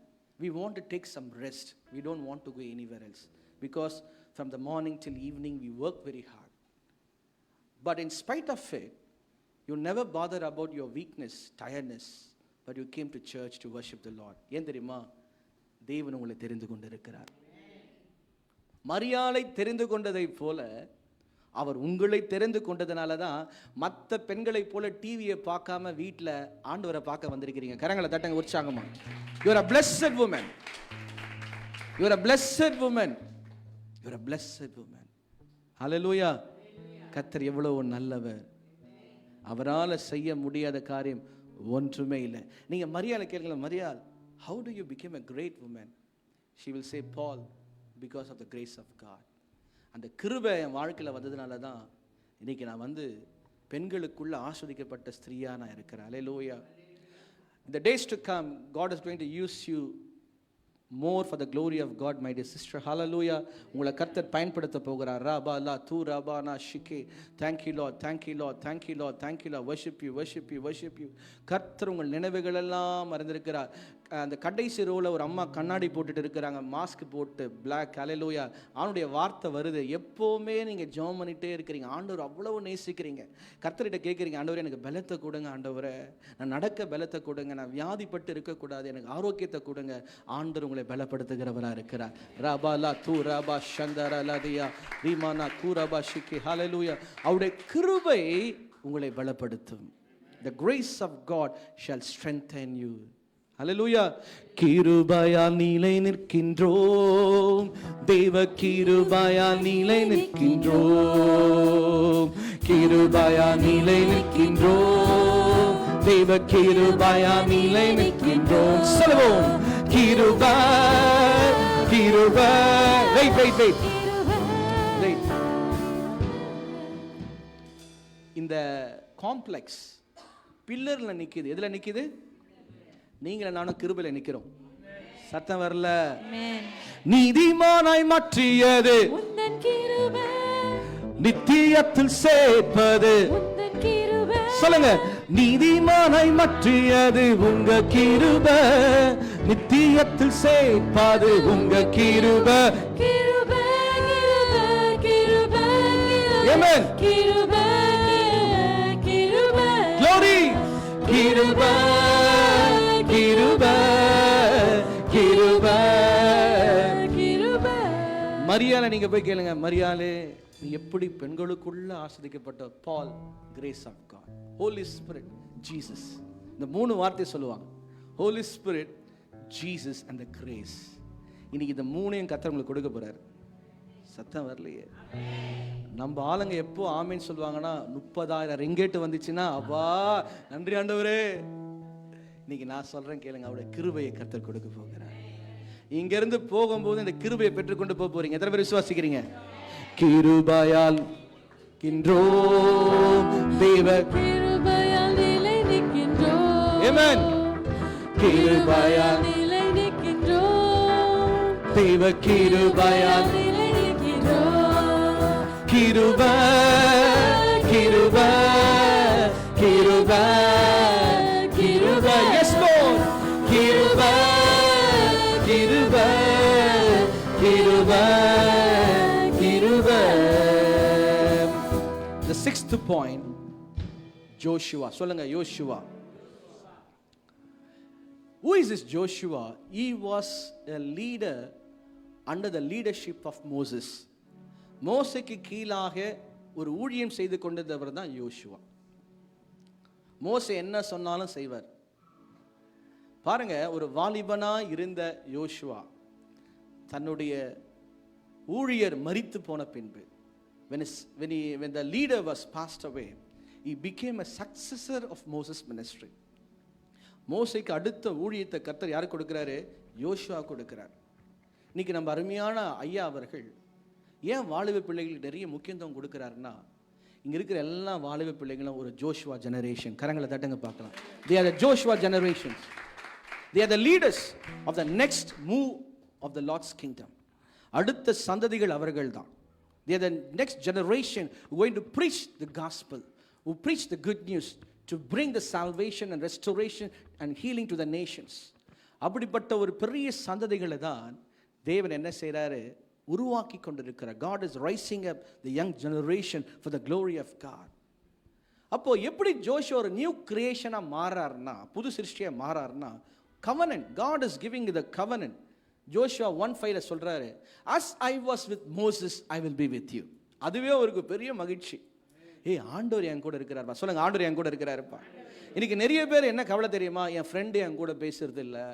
S1: we want to take some rest. We don't want to go anywhere else, because from the morning till evening we work very hard. But in spite of it, you never bother about your weakness, tiredness, but you came to church to worship the Lord. ஏன் தெரியுமா? தேவன் உங்களை தெரிந்து கொண்டிருக்கிறார். மரியாளை தெரிந்து கொண்டதை போல அவர் உங்களை தெரிந்து கொண்டதுனால தான் மற்ற பெண்களை போல டிவியை பார்க்காம வீட்டில் ஆண்டவரை பார்க்க வந்திருக்கிறீங்க. கரங்களை தட்டங்க உற்சாகமா. You are a blessed woman. You are a blessed woman. You are a blessed woman. Hallelujah. கர்த்தர் எவ்வளவு நல்லவர். அவரால் செய்ய முடியாத காரியம் ஒன்றுமே இல்லை. நீங்க மரியாளை கேளுங்க, மரியாள், how do you become a great woman? She will say, Paul, because of the grace of God. அந்த கிருபை என் வாழ்க்கையில் வந்ததுனால தான் இன்னைக்கு நான் வந்து பெண்களுக்குள்ள ஆஸ்வதிக்கப்பட்ட ஸ்திரீயா நான் இருக்கிறேன். Hallelujah. In the days to come, God is going to use you more for the glory of God, my dear sister. Hallelujah. உங்களை கர்த்தர் பயன்படுத்த போகிறார். ரபா லா தூ ரபா நா ஷிகே. Thank you Lord, thank you Lord, thank you Lord, thank you Lord. Worship you, worship you, worship you. கர்த்தர் உங்கள் நினைவுகள் எல்லாம் மறந்திருக்கிறார். அந்த கடைசி ரோல ஒரு அம்மா கண்ணாடி போட்டுட்டு இருக்கிறாங்க, மாஸ்க் போட்டு, பிளாக். ஹல்லேலூயா. ஆண்டவருடைய வார்த்தை வருது. எப்போவுமே நீங்கள் ஜெபம் பண்ணிட்டே இருக்கிறீங்க, ஆண்டவர் அவ்வளவு நேசிக்கிறீங்க. கர்த்தர்கிட்ட கேட்குறீங்க, ஆண்டவரே எனக்கு பலத்தை கொடுங்க, ஆண்டவரே நான் நடக்க பலத்தை கொடுங்க, நான் வியாதிப்பட்டு இருக்கக்கூடாது, எனக்கு ஆரோக்கியத்தை கொடுங்க. ஆண்டவர் உங்களை பலப்படுத்துகிறவராக இருக்கிறார். ரபாலா தூ ரபா சந்தரா லதியா ரீமானா கூரபா ஷிகி. ஹல்லேலூயா. அவருடைய கிருபை உங்களை பலப்படுத்தும். The grace of God shall strengthen you. ஹல்லேலூயா. கிருபையால் நிலை நிற்கின்றோம், தேவ கிருபையால் நிலை நிற்கின்றோம், கிருபையால் நிலை நிற்கின்றோம், தேவ கிருபையால் நிலை நிற்கின்றோம். சொல்லுவோம், கிருபை கிருபை. வெயிட். இந்த காம்ப்ளெக்ஸ் பில்லர்ல நிக்குது. எதுல நிக்குது? நீங்கள நானும் கிருபையில நிக்கிறோம். சத்தம் வரல. நீதிமானாய் மாற்றியது உந்தன் கிருபை, நித்தியத்தில் சேர்ப்பது உந்தன் கிருபை. சொல்லுங்க, நீதிமானாய் மாற்றியது உங்க கிருபை, நித்தியத்தில் சேர்ப்பது உங்க கிருபை. கிருபை கிருபை கிருபை. ஆமென். கிருபை கிருபை. glory. கிருபை கிருபை கிருபை கிருபை. மரியாளை நீங்க போய் கேளுங்க, மரியாளே நீ எப்படி பெண்களுக்குள்ள ஆசிரிக்கப்பட்ட? பால், grace of God, Holy Spirit, Jesus. இந்த 3 வார்த்தை சொல்லுவாங்க, Holy Spirit, Jesus and the grace. இன்னைக்கு இந்த 3ஐயும் கர்த்தர் உங்களுக்கு கொடுக்க போறாரு. சத்தம் வரலையே. நம்ம ஆளுங்க எப்போ ஆமேன்னு சொல்லுவாங்கன்னா 30,000 ரிங்கேட் வந்துச்சுன்னா அப்பா நன்றி ஆண்டவரே. இன்னைக்கு நான் சொல்றேன் கேளுங்க, அவருடைய கிருபையை கர்த்தர் கொடுக்க போகிறார். இங்க இருந்து போகும்போது இந்த கிருபையை பெற்றுக்கொண்டு போக போறீங்க. எத்தனை பேர் விசுவாசிக்கிறீங்க? கிருபையால் நிற்கின்றோம், தேவ கிருபையால் நிலை நிற்கின்றோம். ஆமென். கிருபையால் நிலை நிற்கின்றோம், தேவ கிருபையால் நிலை நிற்கின்றோம். கிருபை கிருபை கிருபை கிருபை. yes lord. கிருபை கிருபை கிருபை கிருபை. the 6th point, Joshua. சொல்லுங்க, யோசுவா. who is this Joshua? He was a leader under the leadership of Moses. மோசேக்கு கீழாக ஒரு ஊழியம் செய்து கொண்டிருந்தவர் தான் யோசுவா. மோசே என்ன சொன்னாலும் செய்வார். பாருங்க, ஒரு வாலிபனா இருந்த யோசுவா தன்னுடைய ஊழியர் மரித்து போன பின்பு, when the leader was passed away, he became a successor of Moses ministry. மோசேக்கு அடுத்த ஊழியத்தை கர்த்தர் யாருக்கு கொடுக்கிறாரு? யோசுவா கொடுக்கிறார். இன்னைக்கு நம்ம அருமையான ஐயா அவர்கள் ஏன் வாலிப பிள்ளைகளுக்கு நிறைய முக்கியத்துவம் கொடுக்கிறாருன்னா, இங்க இருக்கிற எல்லா வாலிப பிள்ளைகளும் ஒரு ஜோஷுவா ஜெனரேஷன். கரங்களை தட்டுங்க பார்க்கலாம். they are the Joshua generations. they are the leaders of the next move of the Lord's kingdom. அடுத்த சந்ததிகள் அவர்கள் தான். they are the next generation who are going to preach the gospel, who preach the good news to bring the salvation and restoration and healing to the nations. அப்படிப்பட்ட ஒரு பெரிய சந்ததிகளை தான் தேவன் என்ன செய்றாரு? உருவாக்கி கொண்டிருக்கிறார். God is rising up the young generation for the glory of God. அப்போ எப்படி ஜோஷுவா ஒரு நியூ கிரியேஷனா மாறாருன்னா, புது சிருஷ்டியா மாறாருன்னா, covenant. God is giving the covenant. Joshua 1:5 சொல்றாரு, as I was with Moses I will be with you. அதுவே ஒரு பெரிய மகிழ்ச்சி. ஆண்டவர் என் கூட இருக்கிறார்ப்பா. சொல்லுங்க, ஆண்டவர் என் கூட இருக்கிறாருப்பா. இன்னைக்கு நிறைய பேர் என்ன கவலை தெரியுமா? என் ஃப்ரெண்டு என் கூட பேசுறது இல்லை,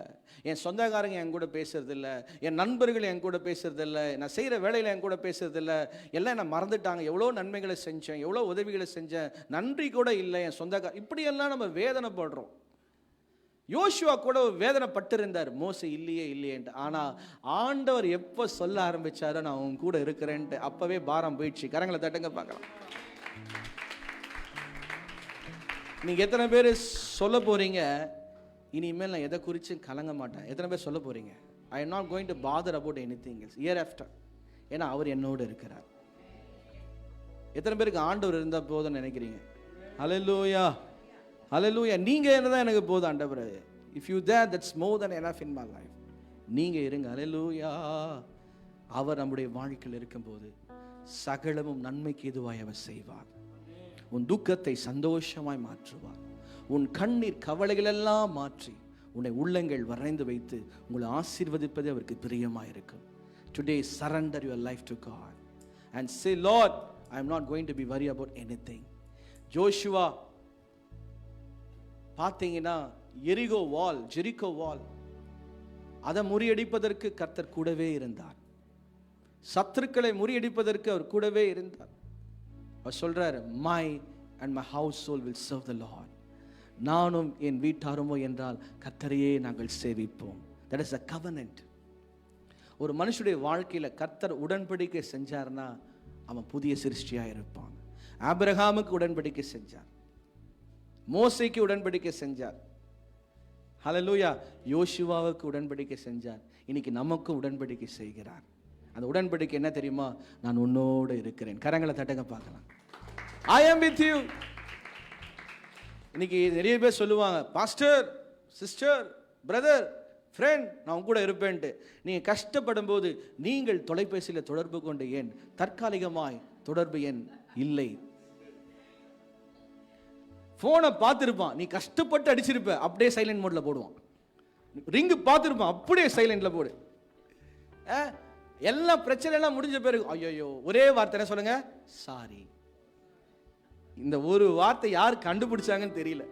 S1: என் சொந்தக்காரங்க என் கூட பேசுறது இல்லை, என் நண்பர்கள் என் கூட பேசுறது இல்லை, நான் செய்கிற வேலையில் என் கூட பேசுறது இல்லை, எல்லாம் என்ன மறந்துட்டாங்க. எவ்வளோ நன்மைகளை செஞ்சேன், எவ்வளோ உதவிகளை செஞ்சேன், நன்றி கூட இல்லை என் சொந்தக்கார. இப்படியெல்லாம் நம்ம வேதனைப்படுறோம். யோசுவா கூட வேதனை பட்டிருந்தார், மோசே இல்லையேன்ட்டு. ஆனால் ஆண்டவர் எப்போ சொல்ல ஆரம்பிச்சாரோ நான் உன் கூட இருக்கிறேன்ட்டு, அப்பவே பாரம் போயிடுச்சு. கரங்களை தட்டுங்க பார்க்கலாம். நீங்க எத்தனை பேர் சொல்ல போறீங்க, இனிமேல் நான் எதை குறித்து கலங்க மாட்டேன்? எத்தனை பேர் சொல்ல போறீங்க, I am not going to father about anything else year after, ஏன்னா அவர் என்னோடு இருக்கிறார். எத்தனை பேருக்கு ஆண்டவர் இருந்தா போதும்னு நினைக்கிறீங்க? ஹல்லேலூயா, ஹல்லேலூயா. நீங்க என்னதான் எனக்கு போதும் ஆண்டவரே. If you there, that's more than enough in my life. நீங்க இருங்க. ஹல்லேலூயா. அவர் நம்முடைய வாழ்க்கையில் இருக்கும்போது சகலமும் நன்மைக்கு எதுவாய் அவர் செய்வார். உன் துக்கத்தை சந்தோஷமாய் மாற்றுவார். உன் கண்ணீர் கவலைகள் எல்லாம் மாற்றி உன்னை உள்ளங்கள் வரைந்து வைத்து உங்களை ஆசீர்வதிப்பதே அவருக்கு பிரியமாக இருக்கும். Today surrender your life to God and say, Lord, I am not going to be worried about anything. Joshua பார்த்தீங்கன்னா ஜெரிகோ வால் அதை முறியடிப்பதற்கு கர்த்தர் கூடவே இருந்தார். சத்துருக்களை முறியடிப்பதற்கு அவர் கூடவே இருந்தார். அவர் சொல்றாரு, my and my household will serve the Lord. நானும் என் வீட்டாருமோ என்றால் கர்த்தரையே நாங்கள் சேவிப்போம். that is a covenant. ஒரு மனுஷனுடைய வாழ்க்கையில கர்த்தர் உடன்படிக்கை செஞ்சார்னா அவன் புதிய சிருஷ்டியா இருப்பான். ஆபிரகாமுக்கு உடன்படிக்கை செஞ்சார், மோசேக்கு உடன்படிக்கை செஞ்சார், ஹல்லேலூயா, யோசுவாவுக்கு உடன்படிக்கை செஞ்சார். இன்னைக்கு நமக்கு உடன்படிக்கை செய்கிறார். அந்த உடன்படிக்கை என்ன தெரியுமா? நான் உன்னோடு இருக்கிறேன். கரங்களை தட்டுங்க பார்க்கலாம். I am with you. இன்னைக்கு நிறைய பேர் சொல்லுவாங்க, பாஸ்டர், சிஸ்டர், பிரதர், ஃப்ரெண்ட், நான் உங்க கூட இருப்பேன்ட்டு. நீங்கள் கஷ்டப்படும் போது நீங்கள் தொலைபேசியில் தொடர்பு கொண்டு எண் தற்காலிகமாய் தொடர்பு எண் இல்லை. ஃபோனை பார்த்துருப்பான், நீ கஷ்டப்பட்டு அடிச்சிருப்ப, அப்படியே சைலண்ட் மோடில் போடுவான். ரிங்கு பார்த்துருப்பான், அப்படியே சைலண்டில் போடு. எல்லாம் பிரச்சனை எல்லாம் முடிஞ்ச பிறகு ஐயோ ஒரே வார்த்தை என்ன சொல்லுங்க? சாரி. இந்த ஒரு வார்த்தை யார் கண்டுபிடிச்சாங்கன்னு தெரியல.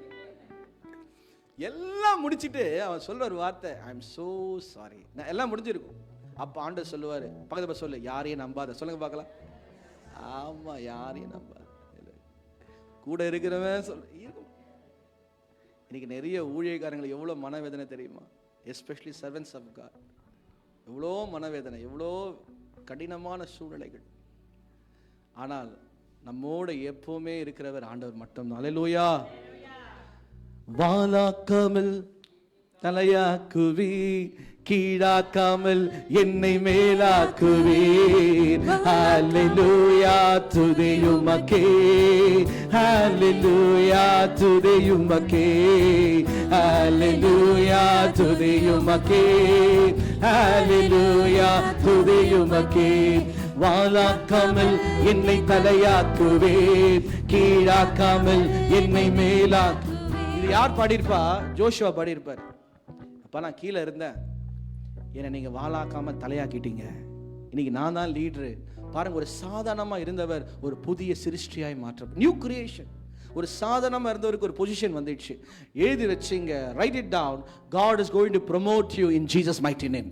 S1: எல்லாம் முடிச்சுட்டு அவன் சொல்ல ஒரு வார்த்தை, ஐ எம் சோ சாரி. எல்லாம் முடிஞ்சிருக்கும். அப்போ ஆண்டவர் சொல்லுவார், பக்கத்தில் சொல்லு, யாரையும் நம்பாத. சொல்லுங்க பார்க்கலாம். ஆமா, யாரையும் நம்பாத, கூட இருக்கிறவன் சொல்ல இருக்கும். இன்னைக்கு நிறைய ஊழியக்காரங்களுக்கு எவ்வளோ மனவேதனை தெரியுமா? Especially servants of God. எவ்வளோ மனவேதனை, எவ்வளோ கடினமான சூழ்நிலைகள். ஆனால் நம்மோட எப்பவுமே இருக்கிறவர் ஆண்டவர் மட்டும்தான். அல்லேலூயா. வாலாக்காமல் தலையாக்குவி, கீழாக்காமல் என்னை மேலாக்குவீர். ஹல்லேலூயா, துதியுமக்கே, ஹல்லேலூயா, துதியுமக்கே, ஹல்லேலூயா, துதியுமக்கே, ஹல்லேலூயா, துதியுமக்கே. வாலாக்காமல் என்னை தலையாக்குவீர், கீழாக்காமல் என்னை மேலாக்கு. இது யார் பாடியிருப்பா? ஜோஷுவா பாடியிருப்பார். அப்பா, நான் கீழே இருந்தேன், என்னை நீங்கள் வாலாக்காமல் தலையாக்கிட்டீங்க, இன்னைக்கு நான் தான் லீடரு. பாருங்க, ஒரு சாதாரணமாக இருந்தவர் ஒரு புதிய சிருஷ்டியாய் மாற்ற, நியூ கிரியேஷன். ஒரு சாதாரணமாக இருந்தவருக்கு ஒரு பொசிஷன் வந்துடுச்சு. எழுதி வச்சுங்க, write it down. God is going to promote you in Jesus mighty name.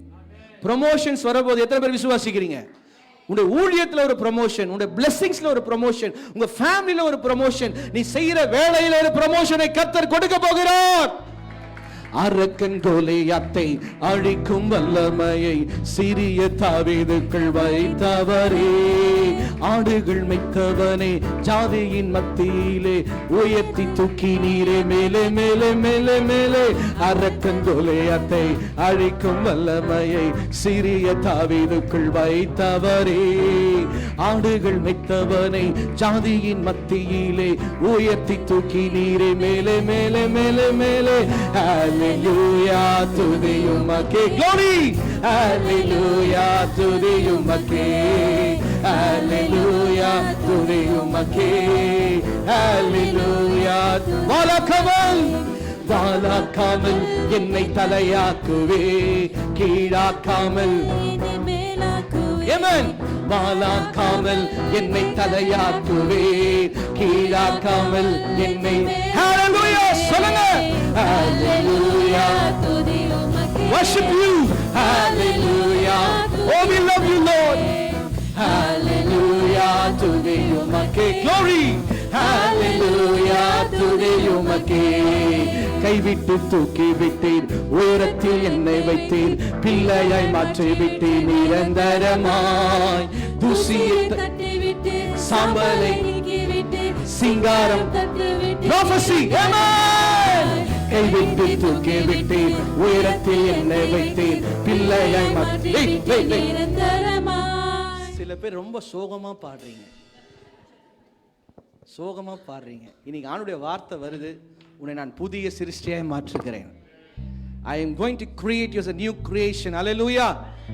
S1: Promotions வரபோது எத்தனை பேர் விசுவாசிக்கிறீங்க? உங்களுடைய ஊழியத்தில் ஒரு ப்ரமோஷன், உங்களுடைய பிளெஸிங்ஸ்ல ஒரு ப்ரமோஷன், உங்க ஃபேமிலியில ஒரு ப்ரமோஷன், நீ செய்யற வேலையில ஒரு ப்ரமோஷனை கர்த்தர் கொடுக்க போகிறார். அரக்கன் கோலியாத்தை அழிக்கும் வல்லமையை சிறிய தாவீதுக்குள் வைத்தவரே, ஆடுகள் மெய்த்தவனே, ஜாதியின் மத்தியிலே உயர்த்தி தூக்கி நீரே மேலே மேலே மேலே மேலே. அரக்கன் கோலியாத்தை அழிக்கும் வல்லமையை சிறிய தாவீதுக்குள் வைத்தவரே, ஆடுகள் மெய்த்தவனை ஜாதியின் மத்தியிலே உயர்த்தி தூக்கி நீரே மேலே மேலே மேலே மேலே. Hallelujah to the Umake, glory. Hallelujah to the Umake, Hallelujah to the Umake, Hallelujah. வாலாக்காமல், வாலாக்காமல் என்னை தலையாக்குவே, கீழாக்காமல் என்னை மேலாக்குவே. Amen. வாலாக்காமல் என்னை தலையாக்குவே, கீழாக்காமல் என்னை. Hallelujah, சொல்லுங்க. Hallelujah, worship you. Hallelujah, oh we love you Lord. Hallelujah to the Umake, glory. Hallelujah to the Umake. கைவிட்டு தூக்கி விட்டீர், உயரத்தில் என்னை வைத்தீர், பிள்ளையாய் மாற்றி விட்டீர், நிரந்தரமாய் தூசியை தட்டி விட்டீர், சாம்பலை நீக்கி விட்டீர், சிங்காரம் தட்டி விட்டீர். Prophecy, amen. கைவிட்டு தூக்கி விட்டீர், உயரத்தில் என்னை வைத்தீர், பிள்ளையாய் மாற்றி விட்டீர், நிரந்தரமாய். சில பேர் ரொம்ப சோகமா பாடுறீங்க, சோகமா பாடுறீங்க. இன்னைக்கு ஆண்டுடைய வார்த்தை வருது, உன்னை நான் புதிய சிருஷ்டியாய் மாற்றுகிறேன். I am going to create you as a new creation. Hallelujah.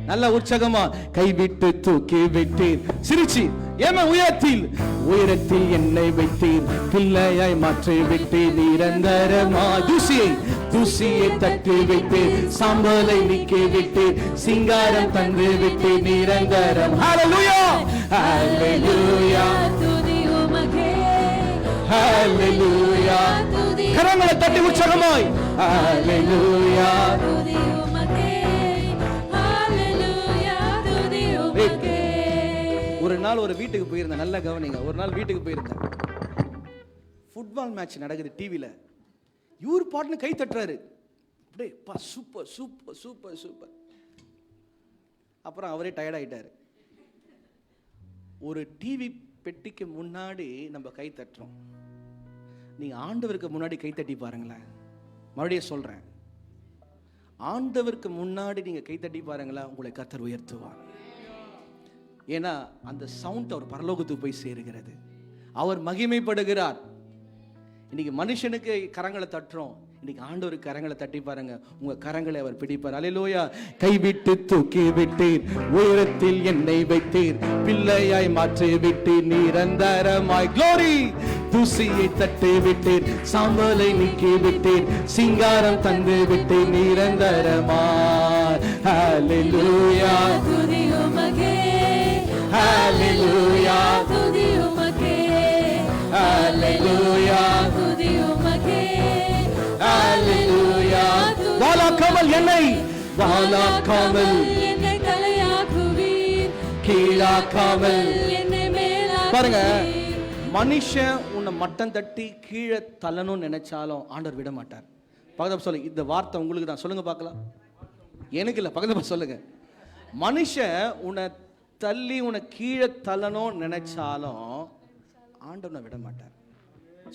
S1: நல்ல உற்சாகமா கைவிட்டு தூக்கி விட்டீர், சிரிச்சி ஏமா உயரத்தில், உயரத்தில் என்னை வைத்தீர், பிள்ளையாய் மாற்றி விட்டீர், நிரந்தரமாய் தூசியை தூசியை தட்டி விட்டீர், சாம்பலை நீக்கி விட்டீர், சிங்காரம் தந்து விட்டீர், நிரந்தரம். Hallelujah, Hallelujah to the Umake, Hallelujah to the கரங்களை தட்டி உற்சாகமாய் ஹalleluya. ஒரு நாள் ஒரு வீட்டுக்கு போயிருந்தேன், நல்ல கவனிங்க. ஒரு நாள் வீட்டுக்கு போயிருந்தேன், ஃபுட்பால் மேட்ச் நடக்குது டிவியில். இவர் பாட்டுன்னு கை தட்டுறாரு, அப்படியே சூப்பர் சூப்பர் சூப்பர் சூப்பர். அப்புறம் அவரே டயர்ட் ஆகிட்டார். ஒரு டிவி பெட்டிக்கு முன்னாடி நம்ம கை தட்டுறோம், நீங்கள் ஆண்டவருக்கு முன்னாடி கை தட்டி பாருங்களேன். மறுபடியும் சொல்கிறேன், ஆண்டவருக்கு முன்னாடி நீங்கள் கை தட்டி பாருங்களேன், உங்களை கர்த்தர் உயர்த்துவார். ஏன்னா அந்த சவுண்ட் அவர் பரலோகத்துக்கு போய் சேருகிறது, அவர் மகிமைப்படுகிறார். இன்னைக்கு மனுஷனுக்கு கரங்களை தட்டுறோம், இன்னைக்கு ஆண்டவருக்கு கரங்களை தட்டி பாருங்க, உங்க கரங்களை அவர் பிடிப்பார். அல்லேலூயா. கைவிட்டு தூக்கி விட்டீர், உயரத்தில் என்னை வைத்தீர், பிள்ளையாய் மாற்றி விட்டீர் நிரந்தரமாய். க்ளோரி. தூசியை தட்டி விட்டீர், சாம்பலை நீக்கி விட்டீர், சிங்காரம் தந்து விட்டீர் நிரந்தரமாய். ஹalleluya. Hallelujah, துதி உமக்கே. Hallelujah, துதி உமக்கே. Hallelujah. வாலாக்காமல் என்னை தலையாக்குவீர், கீழாக்காமல் என்னை மேலாக்குவீர். பாருங்க, மனுஷன் உன்னை மட்டம் தட்டி கீழே தள்ளணும்னு நினைச்சாலும் ஆண்டவர் விட மாட்டார். பக்கத்துல சொல்லுங்க, இந்த வார்த்தை உங்களுக்கு தான். சொல்லுங்க பார்க்கலாம். எனக்கு இல்லை, பக்கத்துல சொல்லுங்க. மனுஷன் உன்னை தள்ளி உன்னை கீழே தள்ளணும் நினைச்சாலும் ஆண்டவனை விட மாட்டார்.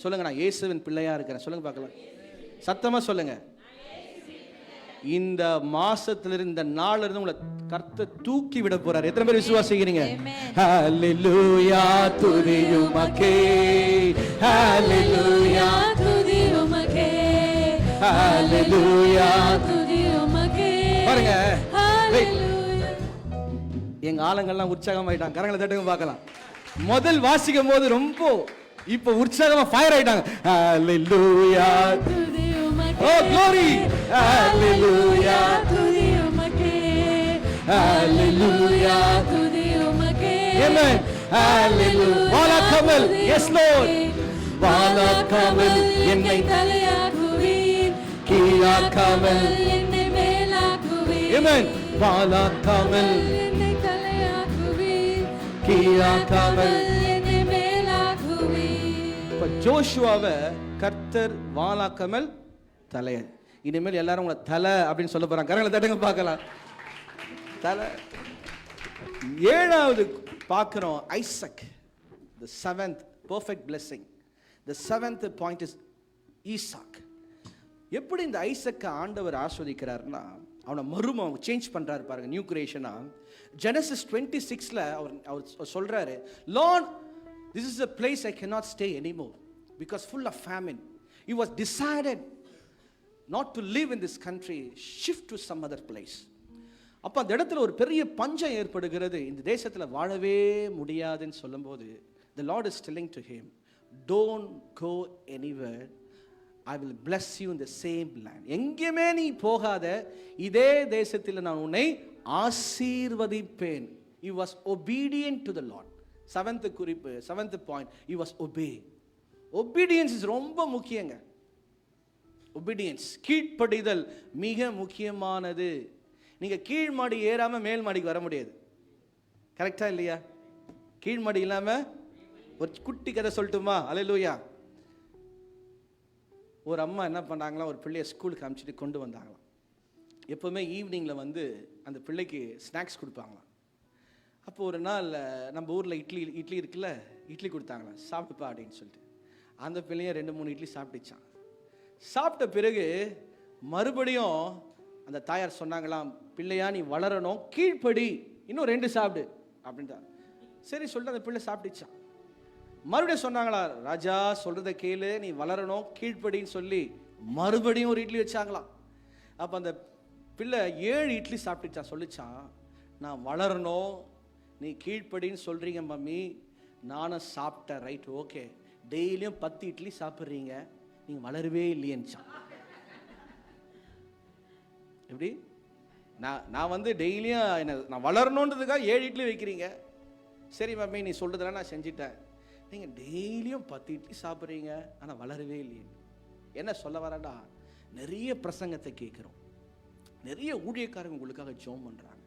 S1: சொல்லுங்க, நான் இயேசுவின் பிள்ளையா இருக்கிறேன். சொல்லுங்க பார்க்கலாம், சத்தமா சொல்லுங்க. இந்த மாசத்திலிருந்து, இந்த நாள்ல இருந்து உங்களை கர்த்தர் தூக்கி விட போறார். எத்தனை பேர் விசுவாசிக்கிறீங்க? ஹalleluya, துதி உமக்கே. ஹalleluya, துதி உமக்கே. ஹalleluya, துதி உமக்கே. பாருங்க, எங்க ஆளுங்கள்லாம் உற்சாகமாயிட்டாங்க. கரங்களை தட்டுங்க பார்க்கலாம். முதல் வாசிக்கும் போது ரொம்ப இப்போ உற்சாகமா ஃபயர் ஆயிட்டாங்க. ஹalleluya, துதி உமக்கே. ஓ glory. ஹalleluya, துதி உமக்கே. ஹalleluya, துதி உமக்கே. ஆமென். ஹalleluya. வாலாக்காமல். S Lord. வாலாக்காமல் என்னை தலையாக்குவீர், கீழாக்காமல் என்னை மேலாக்குவீர். ஆமென். வாலாக்காமல் ஜோஷுவாவை கர்த்தர் வாலாக்காமல் தலை. இனிமேல் எல்லாரும் உங்களை தலை அப்படின்னு சொல்ல போறாங்க. கரங்களை தட்டுங்க பார்க்கலாம். தலை. ஏழாவது பார்க்கிறோம், Isaac, the seventh perfect blessing. The seventh point is Isaac. எப்படி இந்த ஐசக்கை ஆண்டவர் ஆஸ்வதிக்கிறார்னா, அவனை மறும சேஞ்ச் பண்றாரு பாருங்க, நியூ கிரியேஷனா. ஜெனசிஸ் 26ல அவர் சொல்றாரு, Lord, this is a place I cannot stay anymore because full of famine. He was decided not to live in this country, shift to some other place. அப்ப அந்த இடத்துல ஒரு பெரிய பஞ்சம் ஏற்படுகிறது, இந்த தேசத்துல வாழவே முடியாதுன்னு சொல்லும்போது, the Lord is telling to him, don't go anywhere, I will bless you in the same land. எங்கேயுமே நீ போகாத, இதே தேசத்தில் நான் உன்னை ஆசீர்வதிப்பேன். He was obedient to the Lord. Seventh குறிப்பு, seventh point, he was obey. obedience is ரொம்ப முக்கியங்க. obedience, கீழ்ப்படிதல் மிக முக்கியமானது. நீங்க கீழ் மாடி ஏறாம மேல் மாடிக்கு வர முடியாது. கரெக்டா இல்லையா? கீழ் மாடி இல்லாம ஒரு குட்டி கதை சொல்லட்டுமா? அல்லேலூயா. ஒரு அம்மா என்ன பண்ணாங்களா, ஒரு பிள்ளைய ஸ்கூலுக்கு அனுப்பிச்சிட்டு கொண்டு வந்தாங்களாம். எப்போவுமே ஈவினிங்கில் வந்து அந்த பிள்ளைக்கு ஸ்நாக்ஸ் கொடுப்பாங்களாம். அப்போ ஒரு நாள் நம்ம ஊரில் இட்லி இருக்குல்ல, இட்லி கொடுத்தாங்களாம், சாப்பிட்டுப்பா அப்படின்னு சொல்லிட்டு. அந்த பிள்ளைய 2-3 இட்லி சாப்பிட்டுச்சான். சாப்பிட்ட பிறகு மறுபடியும் அந்த தாயார் சொன்னாங்களாம், பிள்ளையா நீ வளரணும், கீழ்ப்படி, இன்னும் 2 சாப்பிடு அப்படின்ட்டா. சரி சொல்லிட்டு அந்த பிள்ளை சாப்பிட்டுச்சான். மறுபடியும் சொன்னாங்களா, ராஜா சொல்றத கேளு, நீ வளரணும், கீழ்ப்படின்னு சொல்லி மறுபடியும் ஒரு இட்லி வச்சாங்களாம். அப்போ அந்த பிள்ளை 7 இட்லி சாப்பிட்டுச்சான். சொல்லிச்சான், நான் வளரணும், நீ கீழ்ப்படின்னு சொல்றீங்க மம்மி, நானும் சாப்பிட்டேன், ரைட் ஓகே, டெய்லியும் 10 இட்லி சாப்பிட்றீங்க, நீங்கள் வளரவே இல்லையேன்னுச்சான். எப்படி? நான் வந்து டெய்லியும் என்ன நான் வளரணுன்றதுக்காக 7 இட்லி வைக்கிறீங்க, சரி மம்மி நீ சொல்றதெல்லாம் நான் செஞ்சிட்டேன், நீங்கள் டெய்லியும் 10 இட்லி சாப்பிட்றீங்க ஆனால் வளரவே இல்லையே. என்ன சொல்ல வரடா, நிறைய பிரசங்கத்தை கேட்குறோம், நிறைய ஊழியக்காரங்க உங்களுக்காக ஜெபம் பண்ணுறாங்க.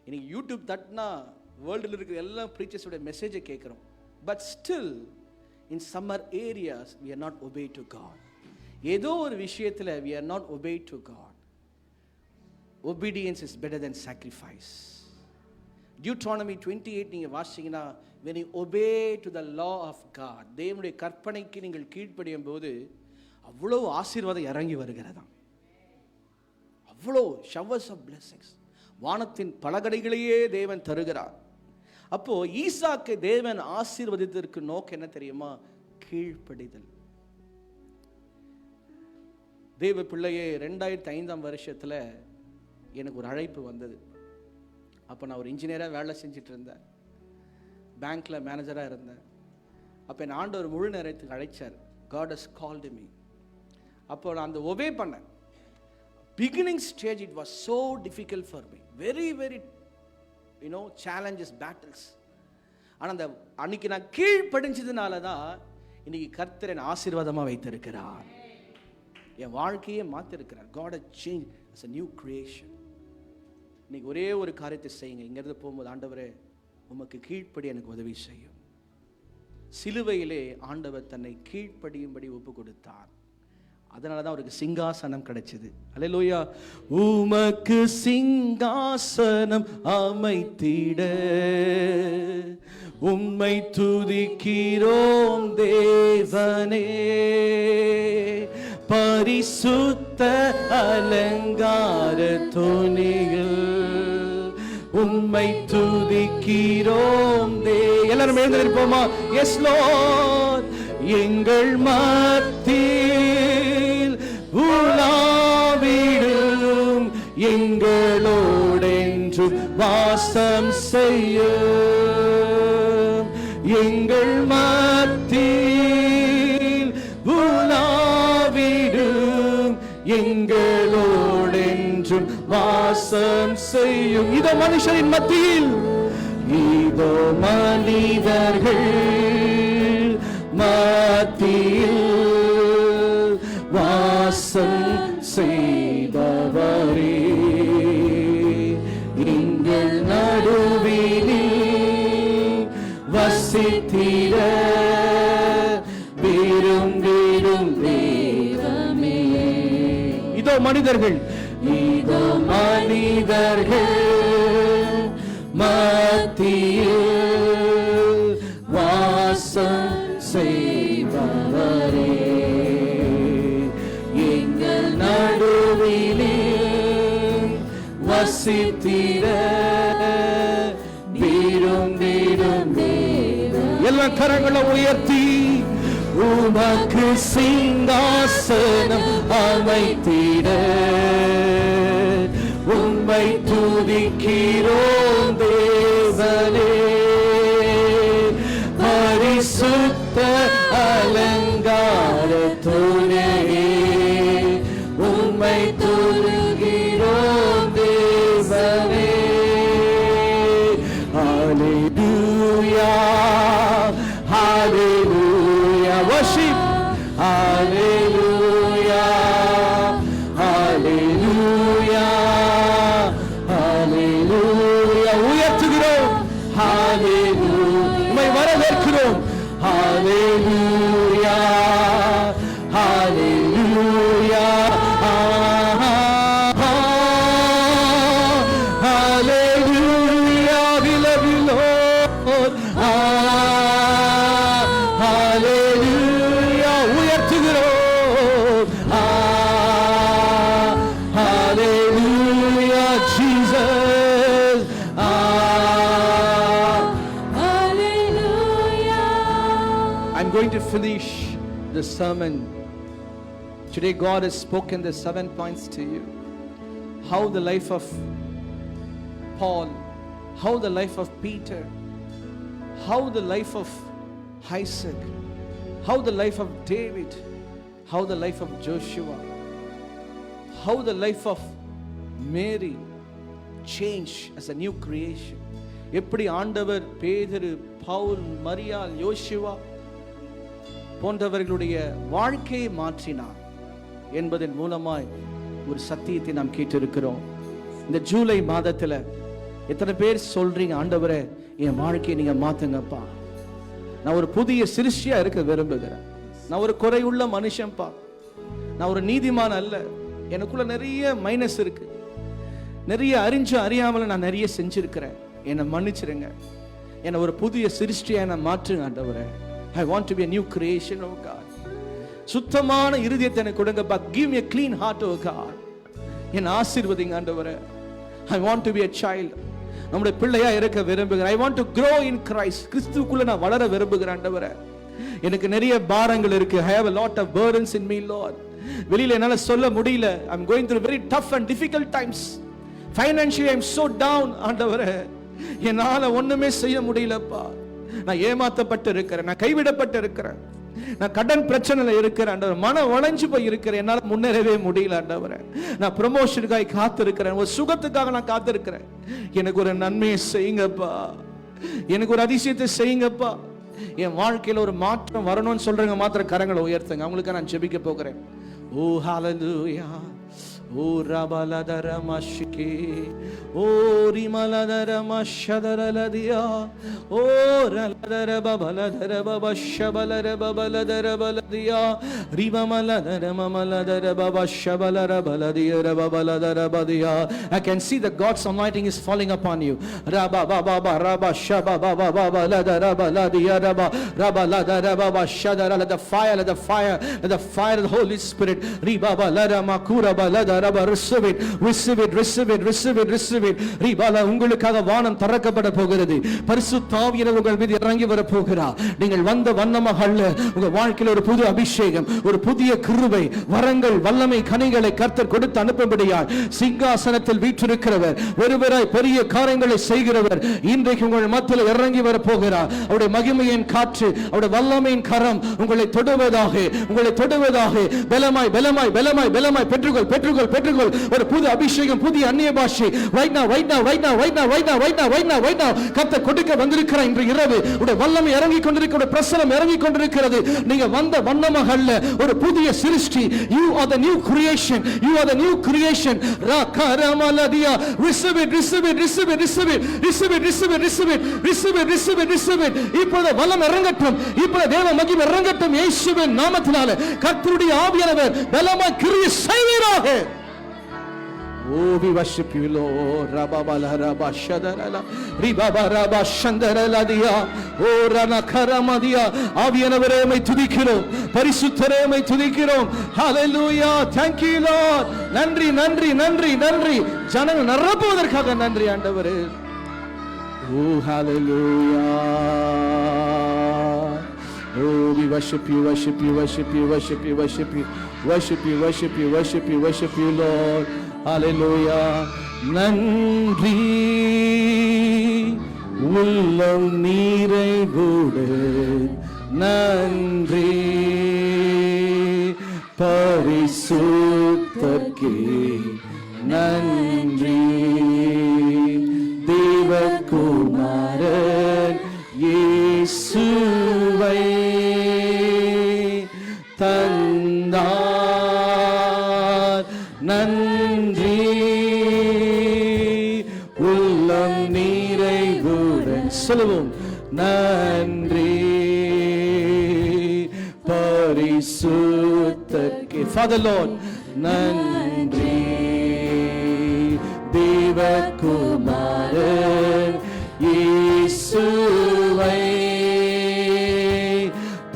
S1: இன்னைக்கு யூடியூப் தட்டினா வேர்ல்டில் இருக்கிற எல்லா ப்ரீச்சர்ஸோட மெசேஜை கேட்குறோம். But still in summer areas we are not obeyed to God. ஏதோ ஒரு விஷயத்தில் we are not obeyed to God. Obedience is better than sacrifice. Deuteronomy 28 நீங்கள் வாசிங்கன்னா, when you obey to the law of God, தேவனுடைய கற்பனைக்கு நீங்கள் கீழ்ப்படியும் போது அவ்வளோ ஆசீர்வாதம் இறங்கி வருகிறதாம். அவ்வளோ showers of blessings, வானத்தின் பலகடைகளையே தேவன் தருகிறார். அப்போ ஈசாக்கை தேவன் ஆசீர்வதித்ததற்கு நோக்கம் என்ன தெரியுமா? கீழ்ப்படிதல். தேவ பிள்ளையே, 2005 வருஷத்தில் எனக்கு ஒரு அழைப்பு வந்தது. அப்போ நான் ஒரு இன்ஜினியராக வேலை செஞ்சுட்டு இருந்தேன், பேங்க்கில் மேனேஜராக இருந்தேன். அப்போ என் ஆண்டவர் முழு நேரத்துக்கு அழைச்சார். God has called me. அப்போ நான் அந்த ஒபே பண்ணேன். Beginning stage it was so difficult for me, very challenges, battles. ஆனால் அந்த அன்னைக்கு நான் கீழ்ப்படிஞ்சதுனால தான் இன்னைக்கு கர்த்தர் என்னை ஆசீர்வாதமாக வைத்திருக்கிறார், என் வாழ்க்கையே மாற்றிருக்கிறார். God has changed as a new creation. இன்னைக்கு ஒரே ஒரு காரியத்தை செய்யுங்க. இங்கிருந்து போகும்போது, ஆண்டவரே உமக்கு கீழ்ப்படி எனக்கு உதவி செய்யும். சிலுவையிலே ஆண்டவர் தன்னை கீழ்ப்படியும்படி ஒப்பு கொடுத்தார். அதனால தான் அவருக்கு சிங்காசனம் கிடைச்சது. அல்லேலூயா. உமக்கு சிங்காசனம் அமைத்திட உம்மை துதிக்கிறோம் தேவனே, பரிசுத்த அலங்கார துணியில் உம்மை துதிக்கிறோம் எல்லாரும் எழுந்திருப்போமா? S Lord. எங்கள் மத்தியில் உலாவிடும், எங்களோடென்று வாசம் செய்யும். எங்கள் மத்தியில் உலாவிடும், எங்களோடென்றும் வாசம் செய்யும். இதோ மனுஷரின் மத்தியில், இதோ மனிதர்கள் மத்தியில் வாசம் செய்பவரே, எங்கள் நடுவிலே வசித்திட விரும்பிடும் தெய்வமே. இதோ மனிதர்கள், இதோ மனிதர்கள் மத்தியில் வாசம் செய்பவரே, எங்கள் நடுவிலே வசித்திட விரும்பிடும் தெய்வமே. எல்லா கரங்களை உயர்த்தி, உமக்கு சிங்காசனம் அமைத்திட உம்மை துதிக்கிறோம் தேவனே, பரிசுத்த அலங்கார துணையே உம்மை துதிக்கிறோம் தேவனே. ஹல்லேலூயா, ஹல்லேலூயா. worship, ஹல்லேலூயா, ஹல்லேலூயா, ஹல்லேலூயா. உயர்த்துகிறோம், ஹல்லேலூயா. உம்மை வரவேற்கிறோம், ஹல்லேலூயா, ஹல்லேலூயா, ஹல்லேலூயா. We love you, Lord. ஹல்லேலூயா. உயர்த்துகிறோம், ஹல்லேலூயா. Jesus, hallelujah. I'm going to finish the sermon. Today God has spoken the 7 points to you. How the life of Paul, how the life of Peter, how the life of Isaac, how the life of David, how the life of Joshua, how the life of Mary changed as a new creation. எப்படி ஆண்டவர் பேதுரு, பவுல், மரியாள், யோசுவா போன்றவர்களுடைய வாழ்க்கையை மாற்றினார். என்பதன் மூலமாய் ஒரு சத்தியத்தை நாம் கேட்டிருக்கிறோம். இந்த ஜூலை மாதத்துல எத்தனை பேர் சொல்றீங்க, ஆண்டவரே என் வாழ்க்கையை நீங்க மாத்துங்கப்பா, நான் ஒரு புதிய சிருஷ்டியா இருக்க விரும்புகிறேன், நான் ஒரு குறையுள்ள மனுஷன்பா, நான் ஒரு நீதிமான் அல்ல, எனக்குள்ள நிறைய மைனஸ் இருக்கு, நிறைய அறியாமல நான் நிறைய செஞ்சிருக்கிறேன், என்னை மன்னிச்சிருங்க, என்னை ஒரு புதிய சிருஷ்டியா நான் மாற்றுங்க ஆண்டவரே. I want to be a new creation, oh God. சுத்தமான இருதயத்தை எனக்கு கொடுங்கப்பா. Give me a clean heart, oh God. என்னை ஆசீர்வதிங்க ஆண்டவரே. I want to be a child. நம்முடைய பிள்ளையா இருக்க விரும்புகிறேன். I want to grow in Christ. கிறிஸ்துவுக்குள்ள நான் வளர விரும்புகிறேன் ஆண்டவரே. எனக்கு நிறைய பாரங்கள் இருக்கு. I have a lot of burdens in me, Lord. வெளியில என்னால சொல்ல முடியல. I'm going through very tough and difficult times. Financially I'm so down ஆண்டவரே. என்னால ஒண்ணுமே செய்ய முடியலப்பா. நான் ஏமாத்தப்பட்டு இருக்கிறேன், நான் கைவிடப்பட்டு இருக்கிறேன், நான் கடன் பிரச்சனையில இருக்கிறேன் ஆண்டவரே, மன உடைஞ்சு போய் இருக்கிறேன், என்னால முன்னேறவே முடியல ஆண்டவரே. நான் ப்ரமோஷனுக்காக காத்திருக்கிறேன், ஒரு சுகத்துக்காக நான் காத்திருக்கிறேன். எனக்கு ஒரு நன்மையை செய்யுங்கப்பா, எனக்கு ஒரு அதிசயத்தை செய்யுங்கப்பா. என் வாழ்க்கையில ஒரு மாற்றம் வரணும்னு சொல்றவங்க மாத்திரம் கரங்களை உயர்த்துங்க, அவங்களுக்கு நான் ஜெபிக்க போகிறேன். ஓ ஹalleluya, ஓ ரபலதர மஷ்கே, ஓ ரிமலதர மஷதரலதியா, ஓ ரலதர பபலதர பபஷபலர பபலதர பலதியா, ரிமமலதர மமலதர பபஷபலர பலதிய பபலதர பதியா. I can see that God's anointing is falling upon you. Raba baba raba shaba baba baladara baladiya raba rabaladara babashadara. Let the fire, let the fire, let the fire of the Holy Spirit. Riba balara makura balada. Receive it, receive it, receive it, receive it, receive it. ரீபாலா, உங்களுக்காக வானம் திறக்கப்பட போகிறது. பரிசுத்த ஆவியானவர் உங்கள் மீது இறங்கி வர போகிறார். நீங்கள் வந்த வண்ணமாக அல்ல, உங்க வாழ்க்கையில் ஒரு புது அபிஷேகம், ஒரு புதிய கிருபை, வரங்கள், வல்லமை, கனிகளை கர்த்தர் கொடுத்து அனுப்பும்படியாய் சிங்காசனத்தில் வீற்றிருக்கிறவர், ஒருவராய் பெரிய காரியங்களை செய்கிறவர் இன்றைக்கு உங்கள் மத்தியில் இறங்கி வர போகிறார். அவருடைய மகிமையின் காற்று, அவருடைய வல்லமையின் கரம் உங்களை தொடுவதாக, உங்களை தொடுவதாக. பலமாய் பலமாய் பலமாய் பலமாய் பெற்றுக்கொள், பெற்றுக்கொள், பெற்றுக்கொள். ஒரு புது அபிஷேகம், புதிய அந்நிய பாஷை right now, right now, right now, right now, right now, right now, right now, right now. கர்த்தர் கொடுக்க வந்திருக்கிறார். இன்று இரவு உடைய வல்லமை இறங்கி கொண்டிருக்கிறது, பிரசன்னம் இறங்கி கொண்டிருக்கிறது. நீங்க வந்த வண்ணமாக அல்ல, ஒரு புதிய சிருஷ்டி. You are the new creation, you are the new creation. ரகரமலதியா. Receive it, receive it, receive it, receive it, receive it, receive it, receive it, receive it, receive it, receive it. இப்பொழுது வல்லம் இறங்கட்டும், இப்பொழுது தேவ மகிமை இறங்கட்டும் இயேசுவின் நாமத்தினாலே. கர்த்தருடைய ஆவியானவர் பலமாய் கிரியை செய்வீராக. Oh, we worship you, Lord. Rababala rabashadara, ribaba rabashandara dia, oh rana karamadia. ஆவியானவரே உம்மை துதிக்கிறோம், பரிசுத்தரே உம்மை துதிக்கிறோம். Hallelujah. Thank you, Lord. நன்றி நன்றி நன்றி நன்றி. ஜனங்கள் நிரப்புவதற்காக நன்றி ஆண்டவரே. Oh, hallelujah. Oh, we worship you, worship you, worship you, worship you, worship you, worship you, worship you, worship you, worship you, Lord. Hallelujah. நன்றி உள்ளம் நிறைவுடு, நன்றி பரிசுத்தர்க்கே நன்றி. தேவகுமாரன் இயேசுவை தந்தார், நன்றி உள்ளம் நிறைவுடன் சொல்லுவோம். நன்றி பரிசுத்தர்க்கே. Father Lord, நன்றி தேவகுமாரன் இயேசுவை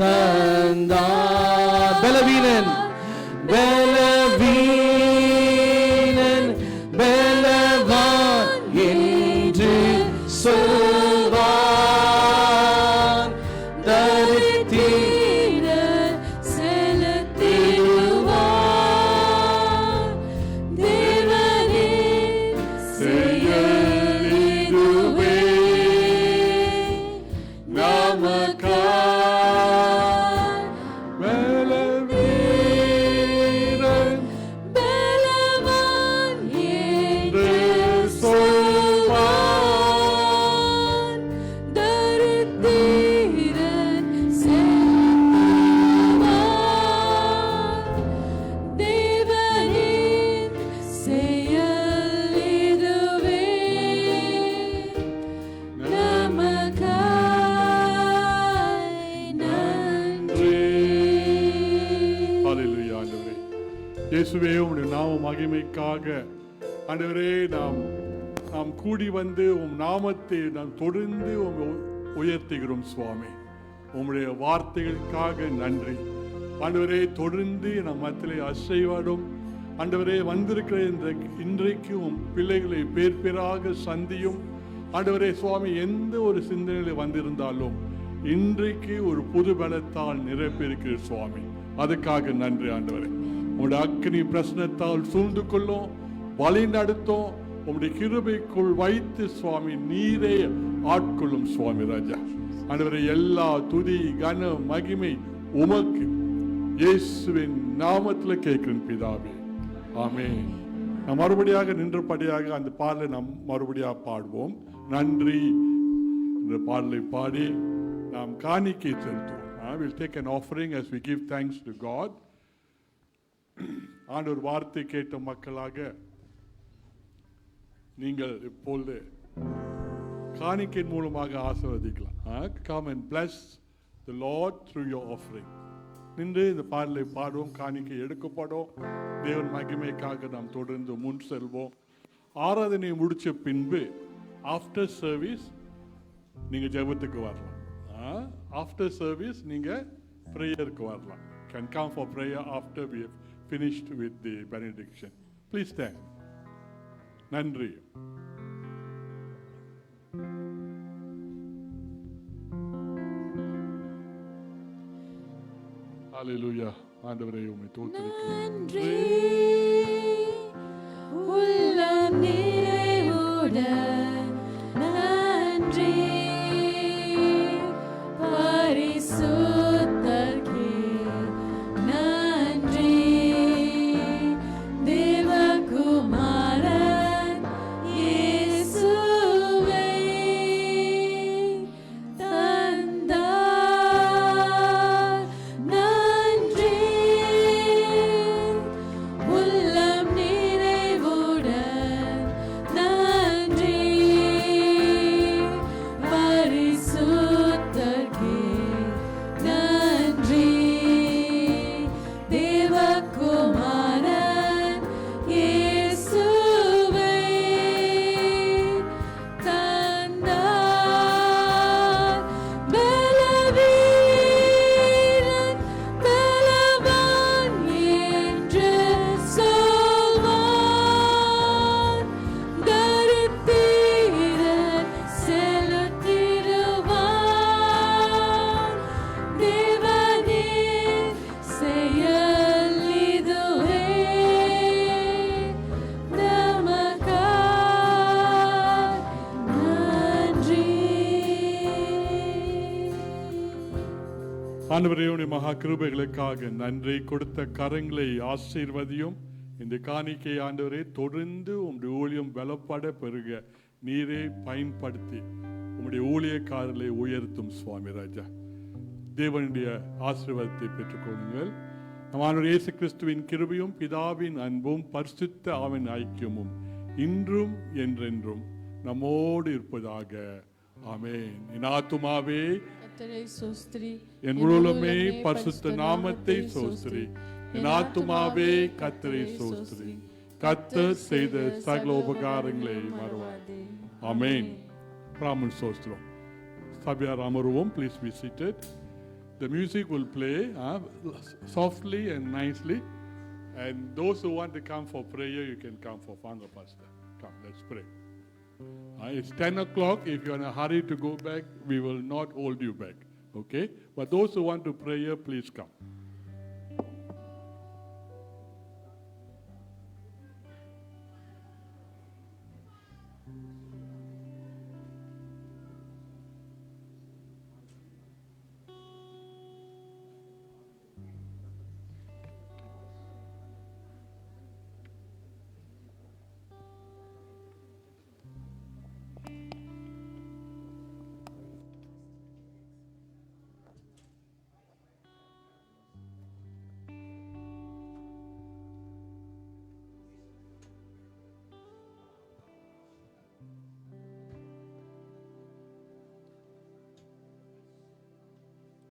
S1: தந்தார். பலவீனன் பலவீனன் பலவான் என்று சொல்வான், தரித்திரர் செலுத்திடுவான். தேவனே செயல் இதுவே நமக்காய். பலவீனன்
S2: இயேசுவே உம்முடைய நாம மகிமைக்காக ஆண்டவரே நாம் கூடி வந்து உம் நாமத்தை நாம் தொடர்ந்து உயர்த்துகிறோம் சுவாமி. உம்முடைய வார்த்தைகளுக்காக நன்றி ஆண்டவரே. தொடர்ந்து நம் மத்தியிலே அசைவாடும் ஆண்டவரே. வந்திருக்கிற இன்றைக்கு உம் பிள்ளைகளை பேர் பேராக சந்தியும் ஆண்டவரே. சுவாமி, எந்த ஒரு சிந்தனையில் வந்திருந்தாலும் இன்றைக்கு ஒரு புது பலத்தால் நிரப்பியிருக்கிற சுவாமி, அதுக்காக நன்றி ஆண்டவரே. உங்களுடைய அக்கினி பிரசனத்தால் சூழ்ந்து கொள்ளும், வழி நடத்தும், உங்களுடைய கிருபைக்குள் வைத்து சுவாமி நீரே ஆட்கொள்ளும் சுவாமி ராஜா. ஆண்டவரே, எல்லா துதி கன மகிமை உமக்கு இயேசுவின் நாமத்தில் கேட்கிறேன் பிதாவே, ஆமென். நாம் மறுபடியாக நின்றபடியாக அந்த பாடலை நாம் மறுபடியாக பாடுவோம். நன்றி என்ற பாடலை பாடி நாம் காணிக்கை செலுத்துவோம். We'll take an offering as we give thanks to God. ஆண்டவர் வார்த்தை கேட்ட மக்களாக நீங்கள் இப்பொழுது காணிக்கை மூலமாக ஆசீர்வதிக்கலாம். Come and bless the Lord through your offering. நின்று இந்த பாடலை பாடுவோம், காணிக்கை எடுக்கப்படும். தேவன் மகிமைக்காக நாம் தொடர்ந்து முன் செல்வோம். ஆராதனை முடிச்ச பின்பு ஆஃப்டர் சர்வீஸ் நீங்க ஜெபத்துக்கு வரலாம். ஆஃப்டர் சர்வீஸ் நீங்க பிரேயருக்கு வரலாம். Can come for prayer after we have finished with the benediction. Please stand. நன்றி. Hallelujah. ஆண்டவரே உம்மை துதிக்கிறேன்.
S3: நன்றி உள்ளம் நிறைவுடன் நன்றி பரிசுத்தர்க்கே நன்றி தேவகுமாரன் இயேசுவை தந்தார் நன்றி உள்ளம் நிறைவுடன் நன்றி பரிசுத்தர்க்கே நன்றி தேவகுமாரன் இயேசுவை தந்தார் பலவீரன் பலவான் என்று சொல்வான் தரித்திரன் செலுத்திடுவான் தேவனின் செயல் இதுவே நமக்காய் நன்றி.
S2: ஆண்டவரே உம்முடைய மகா கிருபைகளுக்காக நன்றி. கொடுத்த கரங்களை ஆசீர்வதியும். இந்த காணிக்கை ஆண்டவரே தொடர்ந்து உம்முடைய ஊழியம் பலப்பட பெருக நீரே பயன்படுத்தி உம்முடைய ஊழியக்காரர்களை உயர்த்தும் சுவாமி ராஜா. தேவனுடைய ஆசீர்வாதத்தை பெற்றுக்கொள்ளுங்கள். நம் ஆண்டவர் இயேசு கிறிஸ்துவின் கிருபையும் பிதாவின் அன்பும் பரிசுத்த ஆவியின் ஐக்கியமும் இன்றும் என்றென்றும் நம்மோடு இருப்பதாக. ஆமென். என் ஆத்துமாவே
S3: கர்த்தரை ஸ்தோத்திரி,
S2: என் முழுமே பரிசுத்த நாமத்தை சோஸ்திரி. என் ஆத்துமாவே கர்த்தரை சோஸ்திரி. கர்த்தர் செய்த சகல உபகாரங்களை மறவாதே. ஆமென். பிராமன் சோஸ்திரம். சபையார் அமருவோம். Please be seated. The music will play softly and nicely. And those who want to come for prayer, you can come for Father Pastor. Come, let's pray. It's 10 o'clock. If you're in a hurry to go back, we will not hold you back. Okay? But those who want to pray, please come.